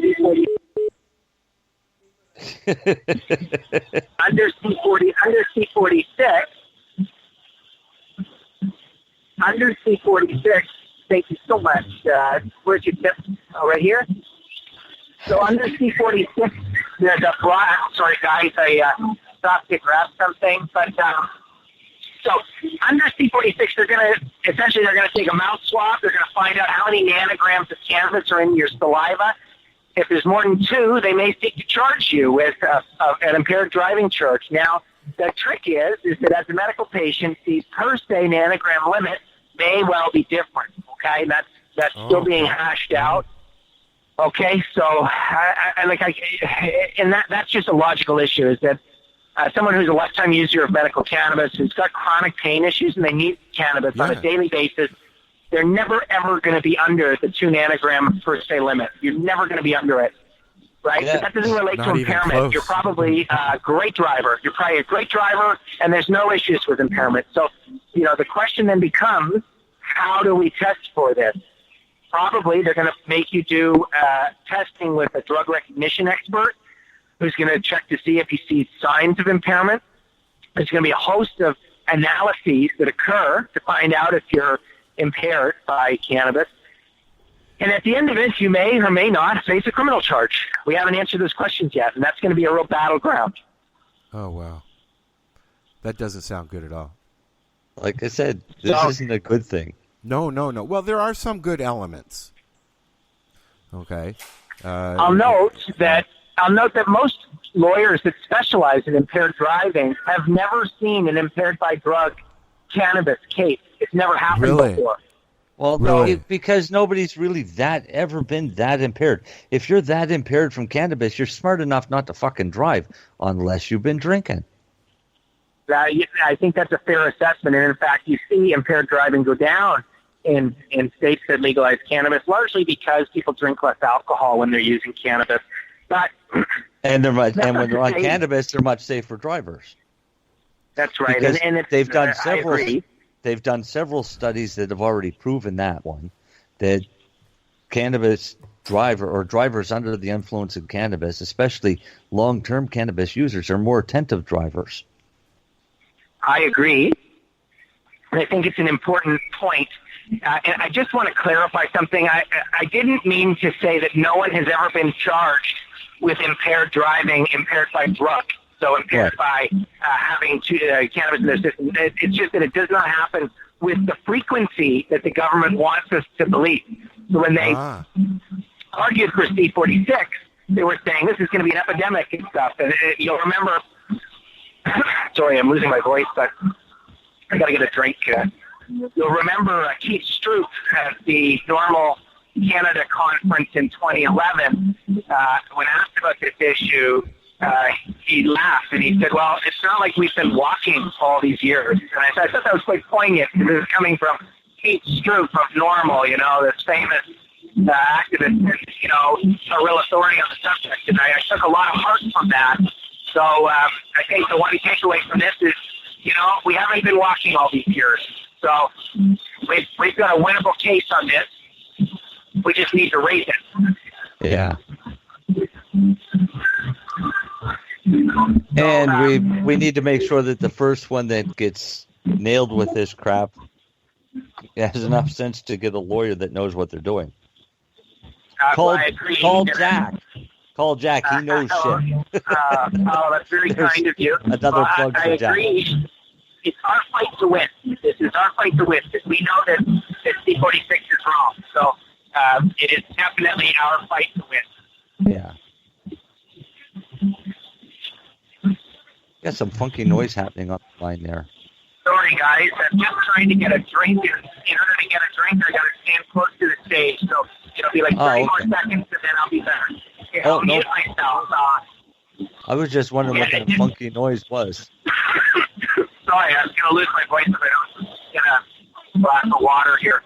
C46. under C46, thank you so much. Where's your tip? Oh, right here? So under C46, there's a broad, sorry guys, I stopped to grab something, but so under C46, they're going to take a mouth swab. They're going to find out how many nanograms of cannabis are in your saliva. If there's more than 2, they may seek to charge you with an impaired driving charge. Now, the trick is that as a medical patient, the per se nanogram limit may well be different. Okay, that's still being hashed out. Okay, so that's just a logical issue. Is that someone who's a lifetime user of medical cannabis, who's got chronic pain issues, and they need cannabis on a daily basis, they're never ever going to be under the 2 nanogram per se limit. You're never going to be under it. Right? Yeah. So that doesn't relate to impairment. You're probably a great driver. You're probably a great driver, and there's no issues with impairment. So, the question then becomes, how do we test for this? Probably they're going to make you do testing with a drug recognition expert who's going to check to see if he sees signs of impairment. There's going to be a host of analyses that occur to find out if you're impaired by cannabis. And at the end of it, you may or may not face a criminal charge. We haven't answered those questions yet, and that's going to be a real battleground. Oh, wow. That doesn't sound good at all. Like I said, this isn't a good thing. No. Well, there are some good elements. Okay. I'll note that most lawyers that specialize in impaired driving have never seen an impaired by drug cannabis case. It's never happened before. Well, no, because nobody's really ever been that impaired. If you're that impaired from cannabis, you're smart enough not to fucking drive unless you've been drinking. I think that's a fair assessment. And in fact, you see impaired driving go down in states that legalize cannabis, largely because people drink less alcohol when they're using cannabis. But and when they're on cannabis, they're much safer drivers. That's right. Because and they've done several. They've done several studies that have already proven that cannabis drivers under the influence of cannabis, especially long-term cannabis users, are more attentive drivers. I agree. And I think it's an important point. And I just want to clarify something. I didn't mean to say that no one has ever been charged with impaired driving, impaired by drug. So impaired by having cannabis in their system. It's just that it does not happen with the frequency that the government wants us to believe. So when they argued for C46, they were saying this is going to be an epidemic and stuff. And you'll remember, sorry, I'm losing my voice, but I got to get a drink. You'll remember Keith Stroop at the Normal Canada conference in 2011, when asked about this issue, he laughed and he said, well, it's not like we've been walking all these years. And I thought that was quite poignant because it was coming from Keith Stroop of Normal, this famous activist, and, a real authority on the subject. And I took a lot of heart from that. So I think the one takeaway from this is we haven't been walking all these years. So we've got a winnable case on this. We just need to raise it. Yeah. And we need to make sure that the first one that gets nailed with this crap has enough sense to get a lawyer that knows what they're doing. Call Jack. Call Jack. He knows shit. That's very kind of you. Another plug for Jack. I agree. It's our fight to win. This is our fight to win because we know that C46 is wrong. So it is definitely our fight to win. Yeah. Got some funky noise happening on the line there. Sorry, guys. I'm just trying to get a drink. In order to get a drink, I got to stand close to the stage. So it'll be like 30 more seconds, and then I'll be better. Okay, I'll mute myself. I was just wondering what that funky noise was. Sorry, I was going to lose my voice if I don't get a glass of water here.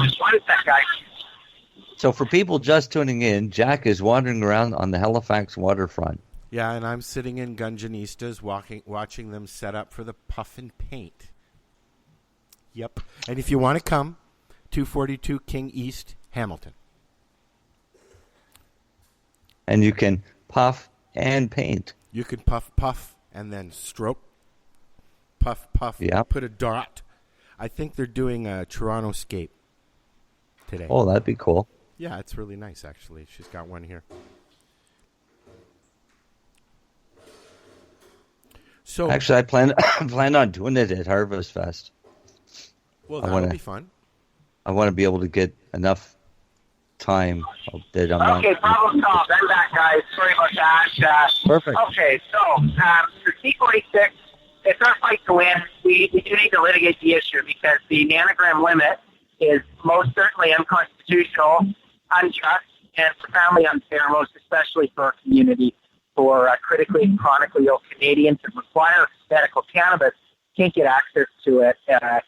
Just wanted that guy. So for people just tuning in, Jack is wandering around on the Halifax waterfront. Yeah, and I'm sitting in Gunjanistas watching them set up for the puff and paint. Yep. And if you want to come, 242 King East, Hamilton. And you can puff and paint. You can puff, and then stroke. Puff, yep. Put a dot. I think they're doing a Toronto scape today. Oh, that'd be cool. Yeah, it's really nice, actually. She's got one here. So actually, I plan on doing it at Harvest Fest. Well, that'll be fun. I want to be able to get enough time that I'm not... Okay, problem solved. I'm back, guys. Sorry about that. Perfect. Okay, so for C46, it's our fight to win. We do need to litigate the issue because the nanogram limit is most certainly unconstitutional, unjust, and profoundly unfair, most especially for our community. For critically and chronically ill Canadians that require medical cannabis, can't get access to it and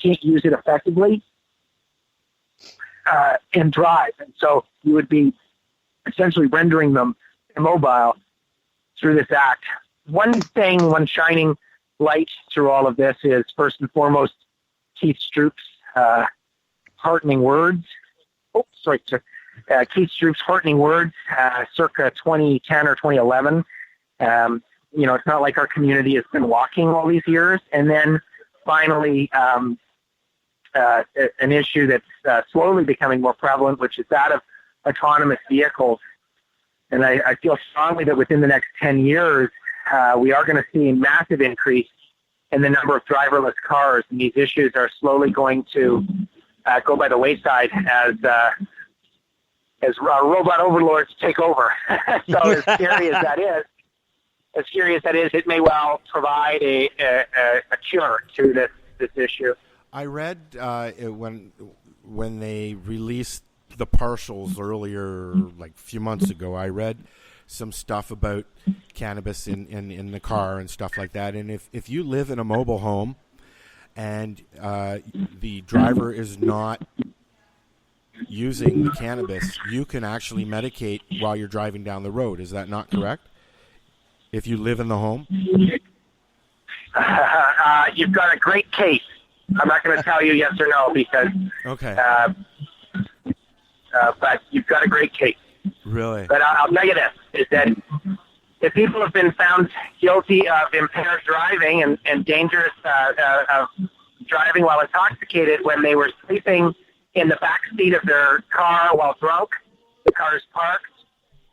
can't use it effectively and drive. And so you would be essentially rendering them immobile through this act. One shining light through all of this is, first and foremost, Keith Stroop's heartening words. Keith Stroop's heartening words, circa 2010 or 2011. It's not like our community has been walking all these years. And then finally, an issue that's slowly becoming more prevalent, which is that of autonomous vehicles. And I feel strongly that within the next 10 years, we are going to see a massive increase in the number of driverless cars. And these issues are slowly going to go by the wayside as robot overlords take over. So as scary as that is, it may well provide a cure to this issue. I read when they released the partials earlier, like a few months ago, I read some stuff about cannabis in the car and stuff like that. And if you live in a mobile home and the driver is not using the cannabis, you can actually medicate while you're driving down the road. Is that not correct? If you live in the home? You've got a great case. I'm not going to tell you yes or no because... Okay. But you've got a great case. Really? But I'll tell you this, is that if people have been found guilty of impaired driving and dangerous of driving while intoxicated when they were sleeping in the back seat of their car while drunk, the car is parked,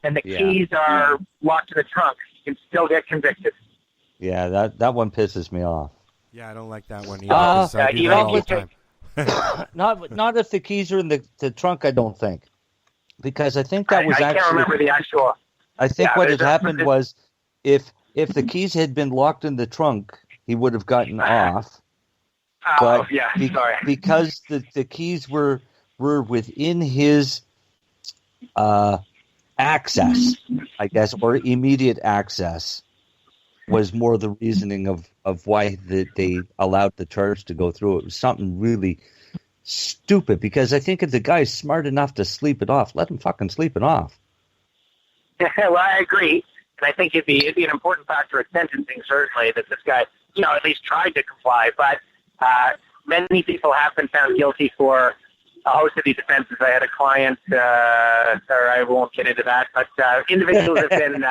and the keys are locked in the trunk, you can still get convicted. Yeah, that one pisses me off. Yeah, I don't like that one either. I do that all the time. not if the keys are in the trunk, I don't think. Because I think that was I can't remember the actual... I think what had happened was if the keys had been locked in the trunk, he would have gotten off. But sorry. Because the keys were within his access, I guess, or immediate access, was more the reasoning of why they allowed the charge to go through. It was something really stupid, because I think if the guy's smart enough to sleep it off, let him fucking sleep it off. Well, I agree, and I think it'd be an important factor of sentencing, certainly, that this guy, at least tried to comply. But many people have been found guilty for a host of these offenses. I had a client, or I won't get into that, but individuals have been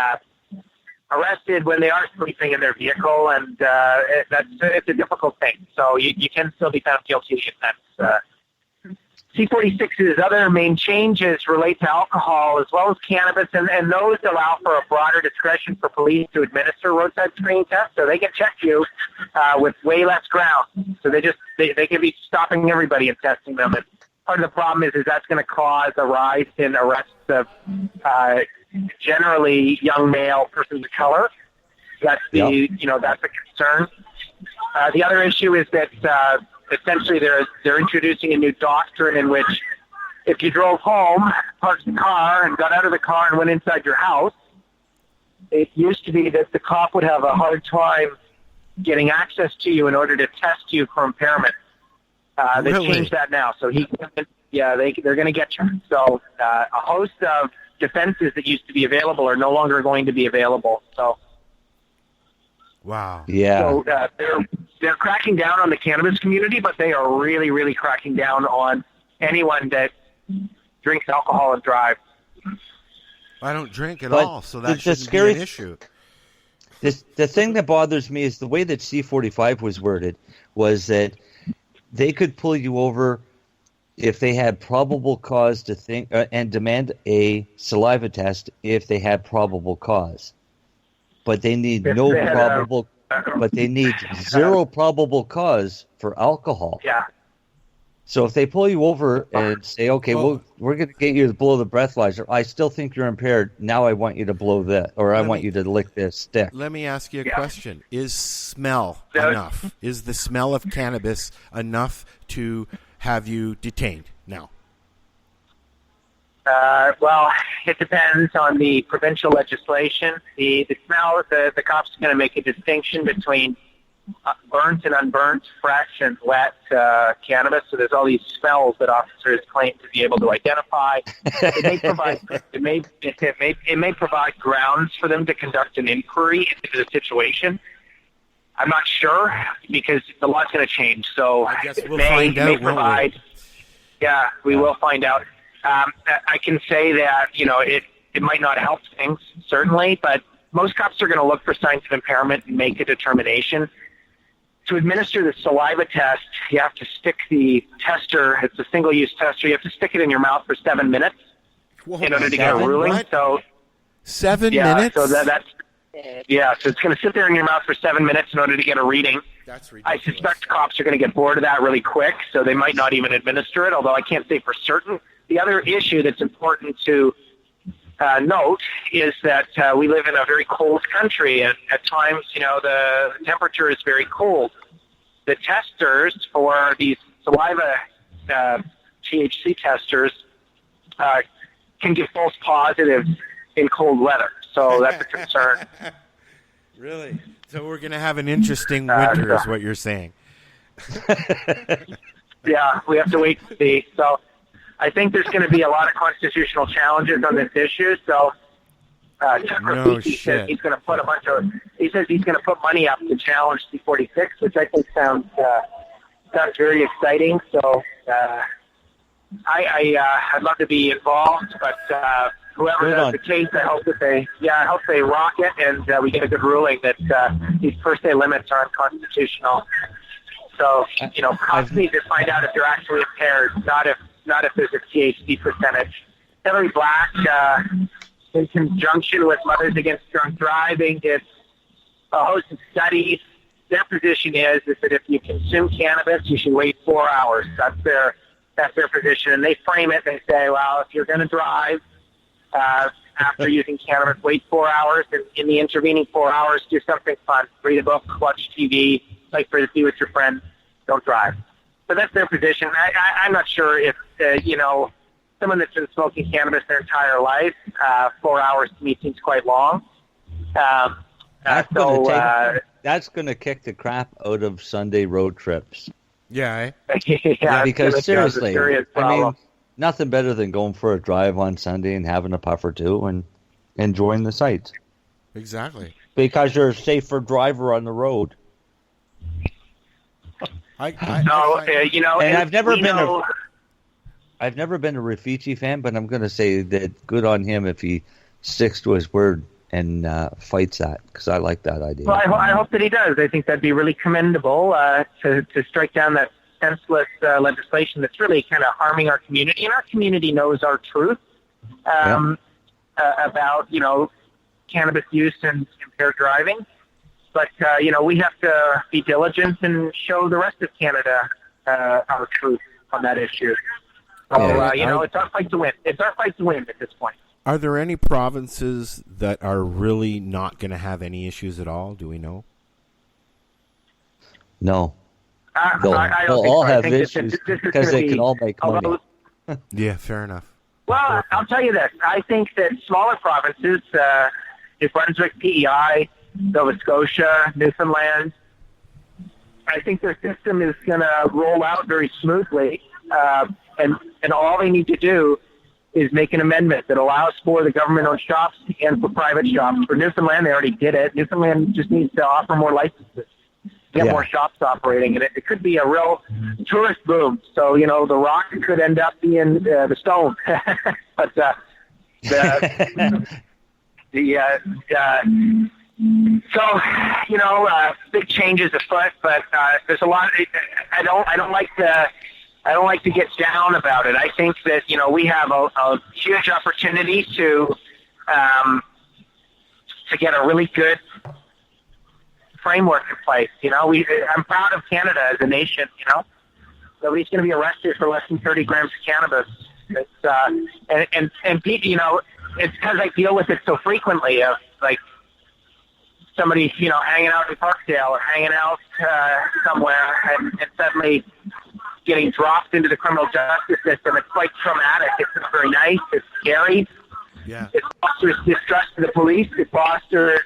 arrested when they are sleeping in their vehicle, and it's a difficult thing. So you can still be found guilty of that. C46's other main changes relate to alcohol as well as cannabis, and those allow for a broader discretion for police to administer roadside screening tests, so they can check you with way less ground. So they can be stopping everybody and testing them. And part of the problem is that's going to cause a rise in arrests of generally young male persons of color. That's that's a concern. The other issue is that essentially they're introducing a new doctrine in which if you drove home, parked the car, and got out of the car and went inside your house, it used to be that the cop would have a hard time getting access to you in order to test you for impairment. They've changed that now, so they're going to get you. So a host of defenses that used to be available are no longer going to be available. So. Wow. Yeah. So they're cracking down on the cannabis community, but they are really, really cracking down on anyone that drinks alcohol and drives. I don't drink at all, so that shouldn't be an issue. The thing that bothers me is the way that C45 was worded was that they could pull you over if they had probable cause to think and demand a saliva test if they had probable cause. But they need zero probable cause for alcohol. Yeah. So if they pull you over and say, okay, we're going to get you to blow the breathalyzer, I still think you're impaired. Now I want you to blow that, or I want you to lick this stick. Let me ask you a question. Is smell enough? Is the smell of cannabis enough to have you detained now? Well, it depends on the provincial legislation. The smell, the cops are going to make a distinction between burnt and unburnt, fresh and wet cannabis. So there's all these smells that officers claim to be able to identify. It may provide grounds for them to conduct an inquiry into the situation. I'm not sure because the law's going to change. So I guess we'll find out. Won't we? Yeah, we will find out. I can say that, it might not help things, certainly, but most cops are going to look for signs of impairment and make a determination. To administer the saliva test, you have to stick the tester, it's a single-use tester, you have to stick it in your mouth for 7 minutes in order to get a ruling. What? So 7 minutes? So that's so it's going to sit there in your mouth for 7 minutes in order to get a reading. That's ridiculous. I suspect cops are going to get bored of that really quick, so they might not even administer it, although I can't say for certain. The other issue that's important to note is that we live in a very cold country, and at times, the temperature is very cold. The testers for these saliva THC testers can give false positives in cold weather, so that's a concern. Really? So we're going to have an interesting winter is what you're saying. Yeah, we have to wait to see. So I think there's going to be a lot of constitutional challenges on this issue. So says he's going to put he says he's going to put money up to challenge C46, which I think sounds very exciting. So I'd love to be involved, but whoever does the case, I hope they rock it and we get a good ruling that these first day limits are unconstitutional. So cops need to find out if you're actually impaired, not if there's a THC percentage. Hillary Black, in conjunction with Mothers Against Drunk Driving, did a host of studies. Their position is that if you consume cannabis, you should wait 4 hours. That's their position. And they frame it, they say, well, if you're going to drive after using cannabis, wait 4 hours. And in the intervening 4 hours, do something fun. Read a book, watch TV, like for be with your friends. Don't drive. So that's their position. I'm not sure if, someone that's been smoking cannabis their entire life, 4 hours to me seems quite long. That's going to kick the crap out of Sunday road trips. Yeah. Because seriously, I mean, nothing better than going for a drive on Sunday and having a puff or two. And and join the sites. Exactly. Because you're a safer driver on the road. You know, and I've never been a Rafiki fan, but I'm going to say that good on him if he sticks to his word and fights that, because I like that idea. Well, I hope that he does. I think that'd be really commendable to strike down that senseless legislation that's really kind of harming our community. And our community knows our truth about, you know, cannabis use and impaired driving. But, you know, we have to be diligent and show the rest of Canada our truth on that issue. So, you know, it's our fight to win. It's our fight to win at this point. Are there any provinces that are really not going to have any issues at all? Do we know? No. They'll all have issues because they can all make money. Yeah, fair enough. Well, I'll tell you this. I think that smaller provinces, New Brunswick, PEI, Nova Scotia, Newfoundland, I think their system is going to roll out very smoothly. And all they need to do is make an amendment that allows for the government-owned shops and for private shops. For Newfoundland, they already did it. Newfoundland just needs to offer more licenses, get more shops operating, and it could be a real tourist boom. So, you know, the Rock could end up being the Stone. But so, you know, big changes afoot, but there's a lot. I don't like to get down about it. I think that, you know, we have a huge opportunity to get a really good framework in place. You know, I'm proud of Canada as a nation. You know, nobody's going to be arrested for less than 30 grams of cannabis. It's and people, you know, it's because I deal with it so frequently. Of like somebody, you know, hanging out in Parkdale or hanging out somewhere and suddenly getting dropped into the criminal justice system. It's quite traumatic. It's not very nice. It's scary. Yeah. It fosters distrust of the police. It fosters,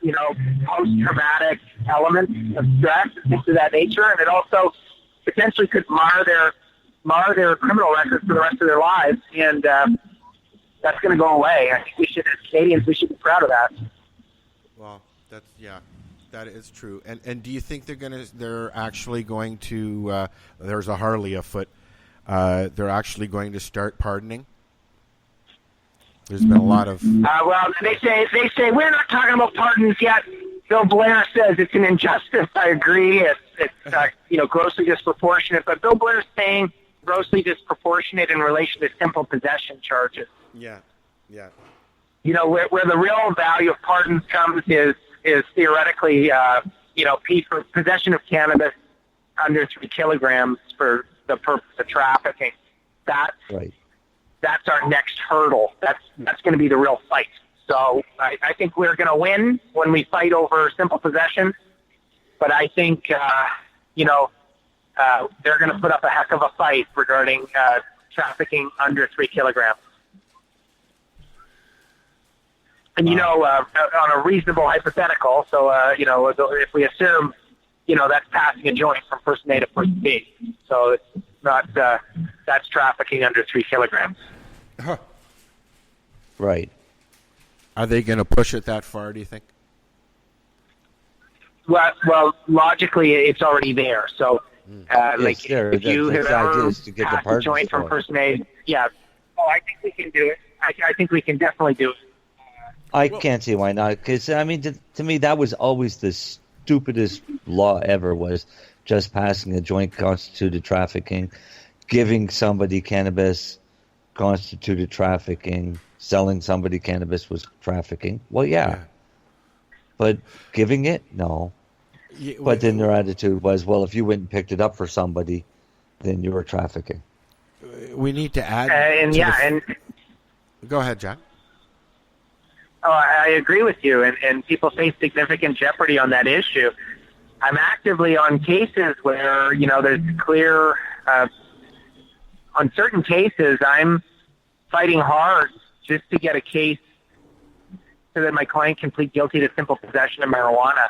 you know, post-traumatic elements of stress and things of that nature. And it also potentially could mar their criminal records for the rest of their lives. And that's going to go away. I think we should, as Canadians, we should be proud of that. Well, that is true. And do you think they're actually going to? There's a Harley afoot. They're actually going to start pardoning. There's been a lot of. Well, they say we're not talking about pardons yet. Bill Blair says it's an injustice. I agree. It's you know, grossly disproportionate. But Bill Blair's saying grossly disproportionate in relation to simple possession charges. Yeah. You know, where the real value of pardons comes is theoretically, you know, for possession of cannabis under 3 kilograms for the purpose of trafficking. That's right. That's our next hurdle. That's going to be the real fight. So I think we're going to win when we fight over simple possession. But I think, you know, they're going to put up a heck of a fight regarding trafficking under 3 kilograms. And, you know, on a reasonable hypothetical, so, you know, if we assume, you know, that's passing a joint from person A to person B. So it's not, that's trafficking under 3 kilograms. Right. Are they going to push it that far, do you think? Well, logically, it's already there. So, like, if you have ever passed a joint from person A, yeah. Oh, I think we can do it. I think we can definitely do it. I can't see why not. Because, I mean, to me, that was always the stupidest law ever, was just passing a joint constituted trafficking, giving somebody cannabis constituted trafficking, selling somebody cannabis was trafficking. Well, yeah. But giving it, no. Yeah, but then their attitude was, well, if you went and picked it up for somebody, then you were trafficking. We need to add... Go ahead, Jack. Oh, I agree with you, and people face significant jeopardy on that issue. I'm actively on cases where, you know, there's clear... on certain cases, I'm fighting hard just to get a case so that my client can plead guilty to simple possession of marijuana,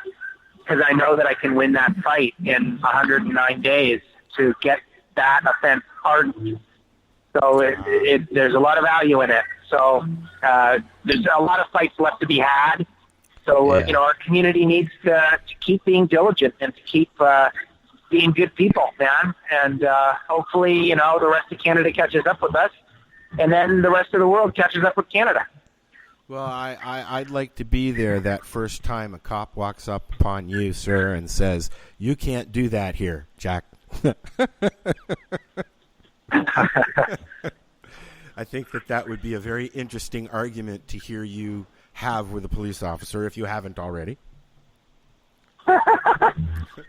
because I know that I can win that fight in 109 days to get that offense pardoned. So there's a lot of value in it. So there's a lot of fights left to be had. So, our community needs to keep being diligent and to keep being good people, man. And hopefully, the rest of Canada catches up with us, and then the rest of the world catches up with Canada. Well, I'd like to be there that first time a cop walks up upon you, sir, and says, "You can't do that here, Jack." I think that would be a very interesting argument to hear you have with a police officer, if you haven't already.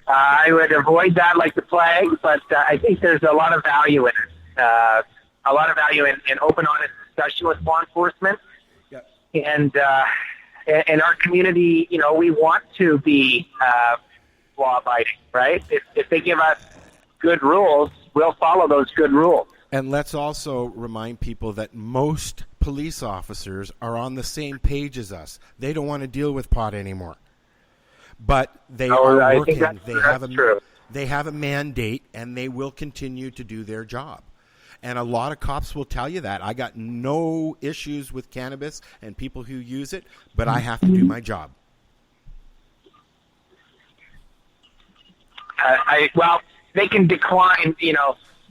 I would avoid that like the plague, but I think there's a lot of value in it. A lot of value in open, honest discussion with law enforcement. Yep. And in our community, we want to be law-abiding, right? If they give us good rules, we'll follow those good rules. And let's also remind people that most police officers are on the same page as us. They don't want to deal with pot anymore. But they are working. They have a mandate, and they will continue to do their job. And a lot of cops will tell you that. I got no issues with cannabis and people who use it, but I have to do my job. Well, they can decline,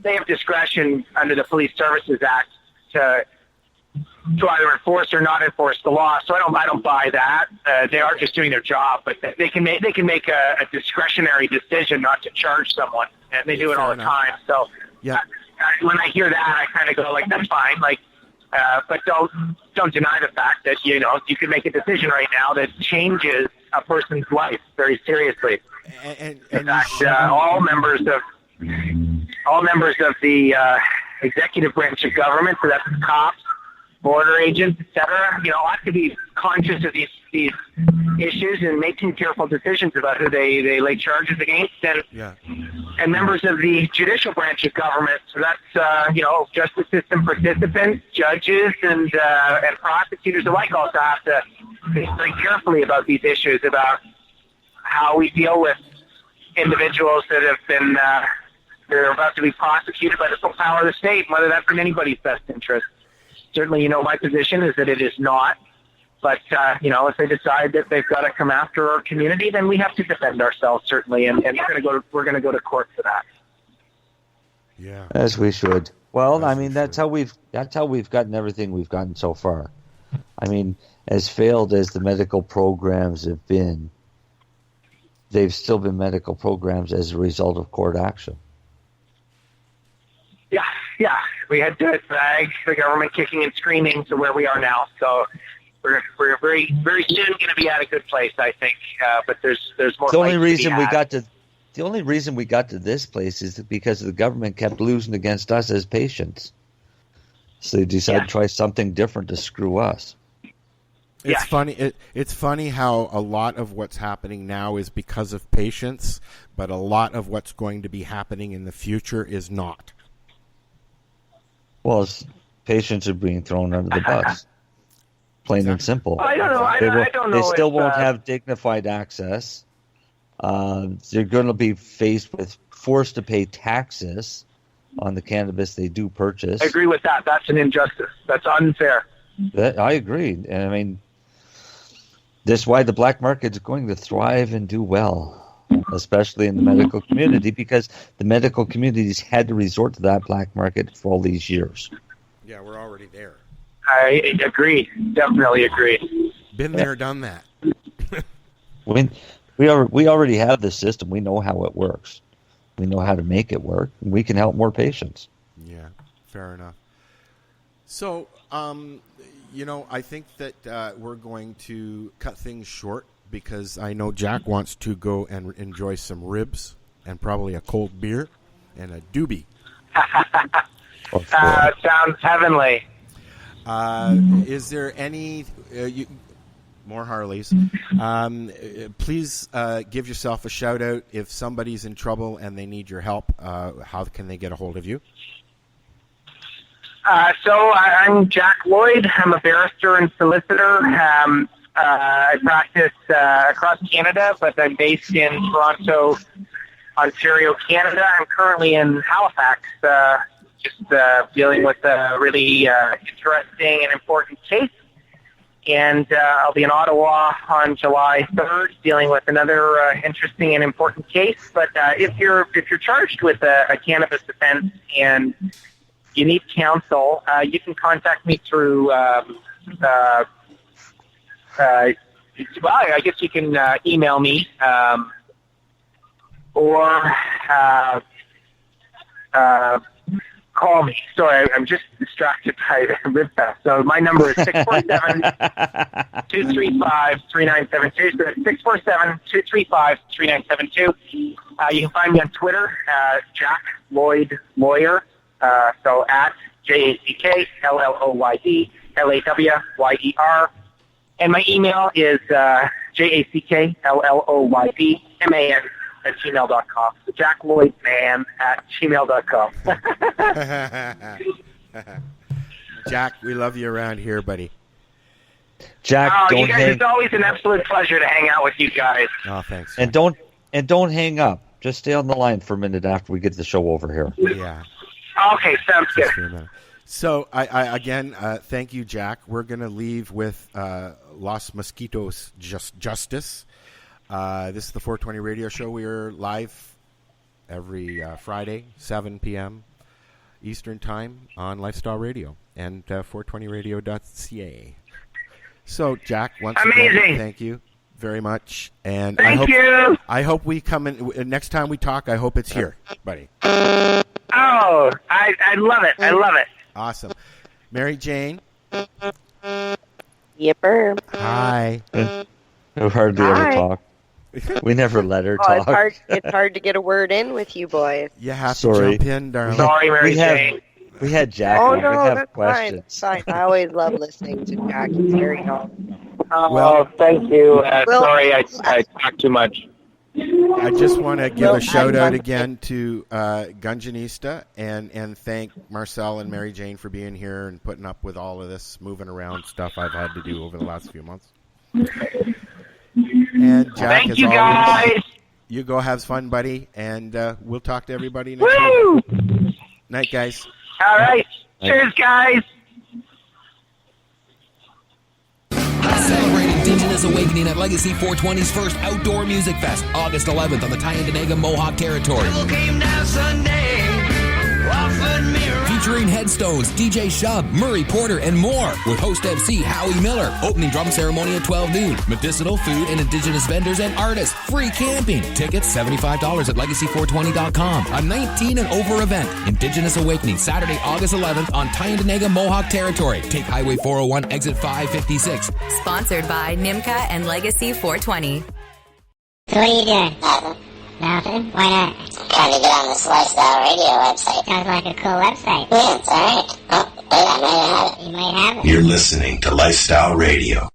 they have discretion under the Police Services Act to either enforce or not enforce the law. So I don't buy that. They are just doing their job, but they can make a discretionary decision not to charge someone, and they do it all the time. So yeah. When I hear that, I kind of go like, that's fine. Like, but don't deny the fact that you can make a decision right now that changes a person's life very seriously. And in fact, all members of the executive branch of government, so that's cops, border agents, etc., ought to be conscious of these issues and making careful decisions about who they lay charges against, and members of the judicial branch of government. So that's justice system participants, judges, and prosecutors alike also have to think very carefully about these issues, about how we deal with individuals that have been they're about to be prosecuted by the full power of the state, whether that's in anybody's best interest. Certainly, my position is that it is not. But, if they decide that they've got to come after our community, then we have to defend ourselves, certainly, and we're going to go to court for that. Yeah. As we should. Well, that's how we've gotten everything we've gotten so far. I mean, as failed as the medical programs have been, they've still been medical programs as a result of court action. Yeah. We had to drag the government kicking and screaming to where we are now. So we're very, very soon going to be at a good place, I think. But there's more. The only reason we got to this place is because the government kept losing against us as patients. So they decided to try something different to screw us. It's funny. It's funny how a lot of what's happening now is because of patients, but a lot of what's going to be happening in the future is not. Well, patients are being thrown under the bus, plain and simple. I don't know. I don't know. They still won't have dignified access. They're going to be faced with forced to pay taxes on the cannabis they do purchase. I agree with that. That's an injustice. That's unfair. I agree. And I mean, that's why the black market is going to thrive and do well, especially in the medical community, because the medical communities had to resort to that black market for all these years. Yeah, we're already there. I agree. Definitely agree. Been there, done that. We already have the system. We know how it works. We know how to make it work. And we can help more patients. Yeah, fair enough. So, I think that we're going to cut things short, because I know Jack wants to go and enjoy some ribs and probably a cold beer and a doobie. Sounds heavenly. Is there any more Harleys? Please give yourself a shout out if somebody's in trouble and they need your help. How can they get a hold of you? So I'm Jack Lloyd. I'm a barrister and solicitor. I practice across Canada, but I'm based in Toronto, Ontario, Canada. I'm currently in Halifax, just dealing with a really interesting and important case. And I'll be in Ottawa on July 3rd, dealing with another interesting and important case. But if you're charged with a cannabis offense and you need counsel, you can contact me through. Well, I guess you can email me or call me. Sorry, I'm just distracted by the rib fest. So my number is 647-235-3972. So 647-235-3972. You can find me on Twitter, Jack Lloyd Lawyer. So at JackLloyd and my email is JackLloydman@gmail.com. So JackLloydman@gmail.com. Jack, we love you around here, buddy. Jack, you guys, it's always an absolute pleasure to hang out with you guys. Oh, thanks. And don't hang up. Just stay on the line for a minute after we get the show over here. Yeah. Okay, sounds good. So, I again, thank you, Jack. We're going to leave with Los Mosquitos Justice. This is the 420 Radio Show. We are live every Friday, 7 p.m. Eastern Time on Lifestyle Radio and 420radio.ca. So, Jack, once again, thank you very much. And thank you. I hope we come in next time we talk. I hope it's here, buddy. Oh, I love it. I love it. Awesome. Mary Jane. Yipper. Hi. We hardly ever talk. We never let her talk. It's hard to get a word in with you boys. You have to jump in, darling. Sorry, Mary Jane. We had Jack. Oh, we no, have that's questions. fine. I always love listening to Jack. He's very helpful. Oh, thank you. Sorry, I talked too much. I just want to give a shout-out again to Gunjanista and thank Marcel and Mary Jane for being here and putting up with all of this moving around stuff I've had to do over the last few months. And Jack, thank you, guys. You go have fun, buddy, and we'll talk to everybody next week. Night, guys. All right. Cheers, guys. Celebrate Indigenous Awakening at Legacy 420's first outdoor music fest, August 11th on the Tyendinaga Mohawk Territory. Featuring Headstones, DJ Shub, Murray Porter, and more, with host MC Howie Miller. Opening drum ceremony at 12 noon. Medicinal, food, and Indigenous vendors and artists. Free camping. Tickets $75 at legacy420.com. A 19 and over event. Indigenous Awakening, Saturday, August 11th on Tyendinaga Mohawk Territory. Take Highway 401, exit 556. Sponsored by NIMCA and Legacy 420. So what are you doing? Nothing? Why not? Trying to get on this Lifestyle Radio website. Sounds like a cool website. Yeah, it's alright. Oh, wait, I might have it. You might have it. You're listening to Lifestyle Radio.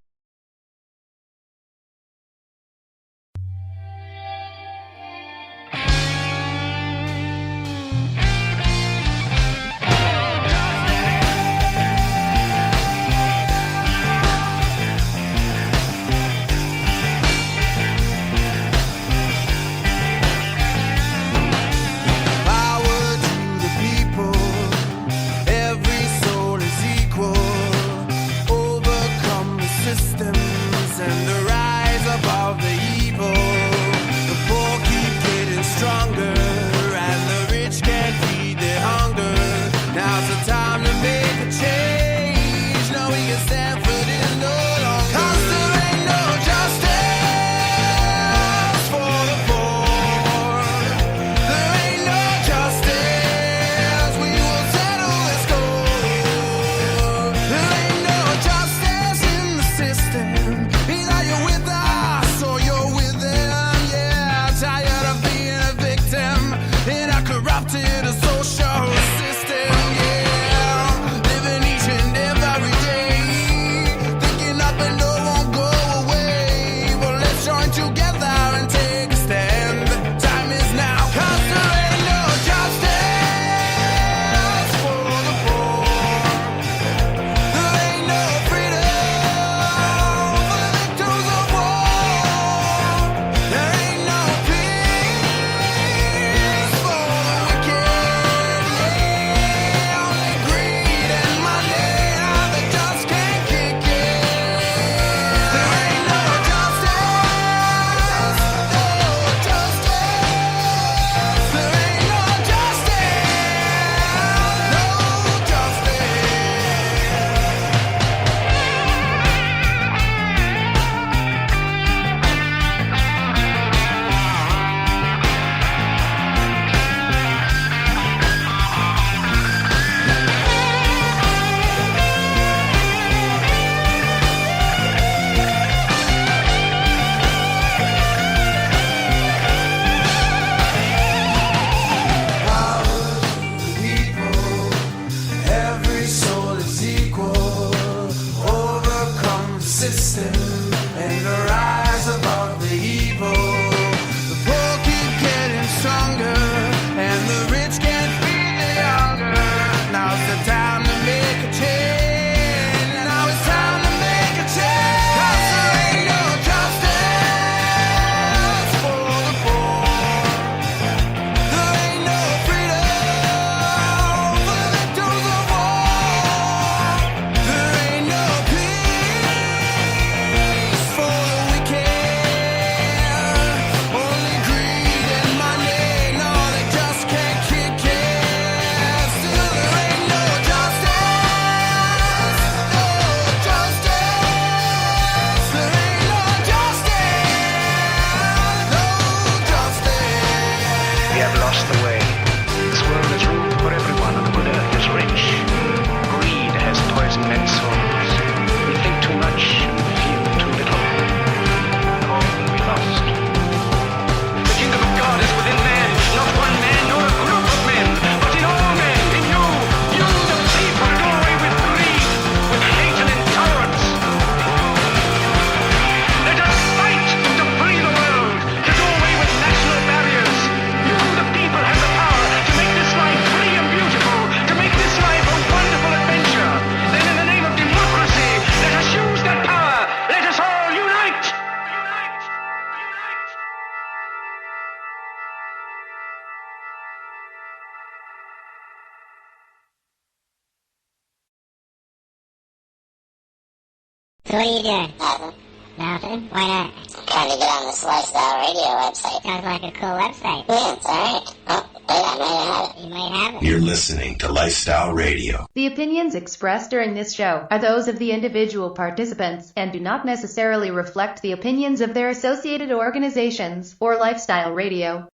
So what are you doing? Nothing. Nothing? Why not? Trying to get on this Lifestyle Radio website. Sounds like a cool website. Yeah, it's alright. Oh, wait, I might have it. You might have it. You're listening to Lifestyle Radio. The opinions expressed during this show are those of the individual participants and do not necessarily reflect the opinions of their associated organizations or Lifestyle Radio.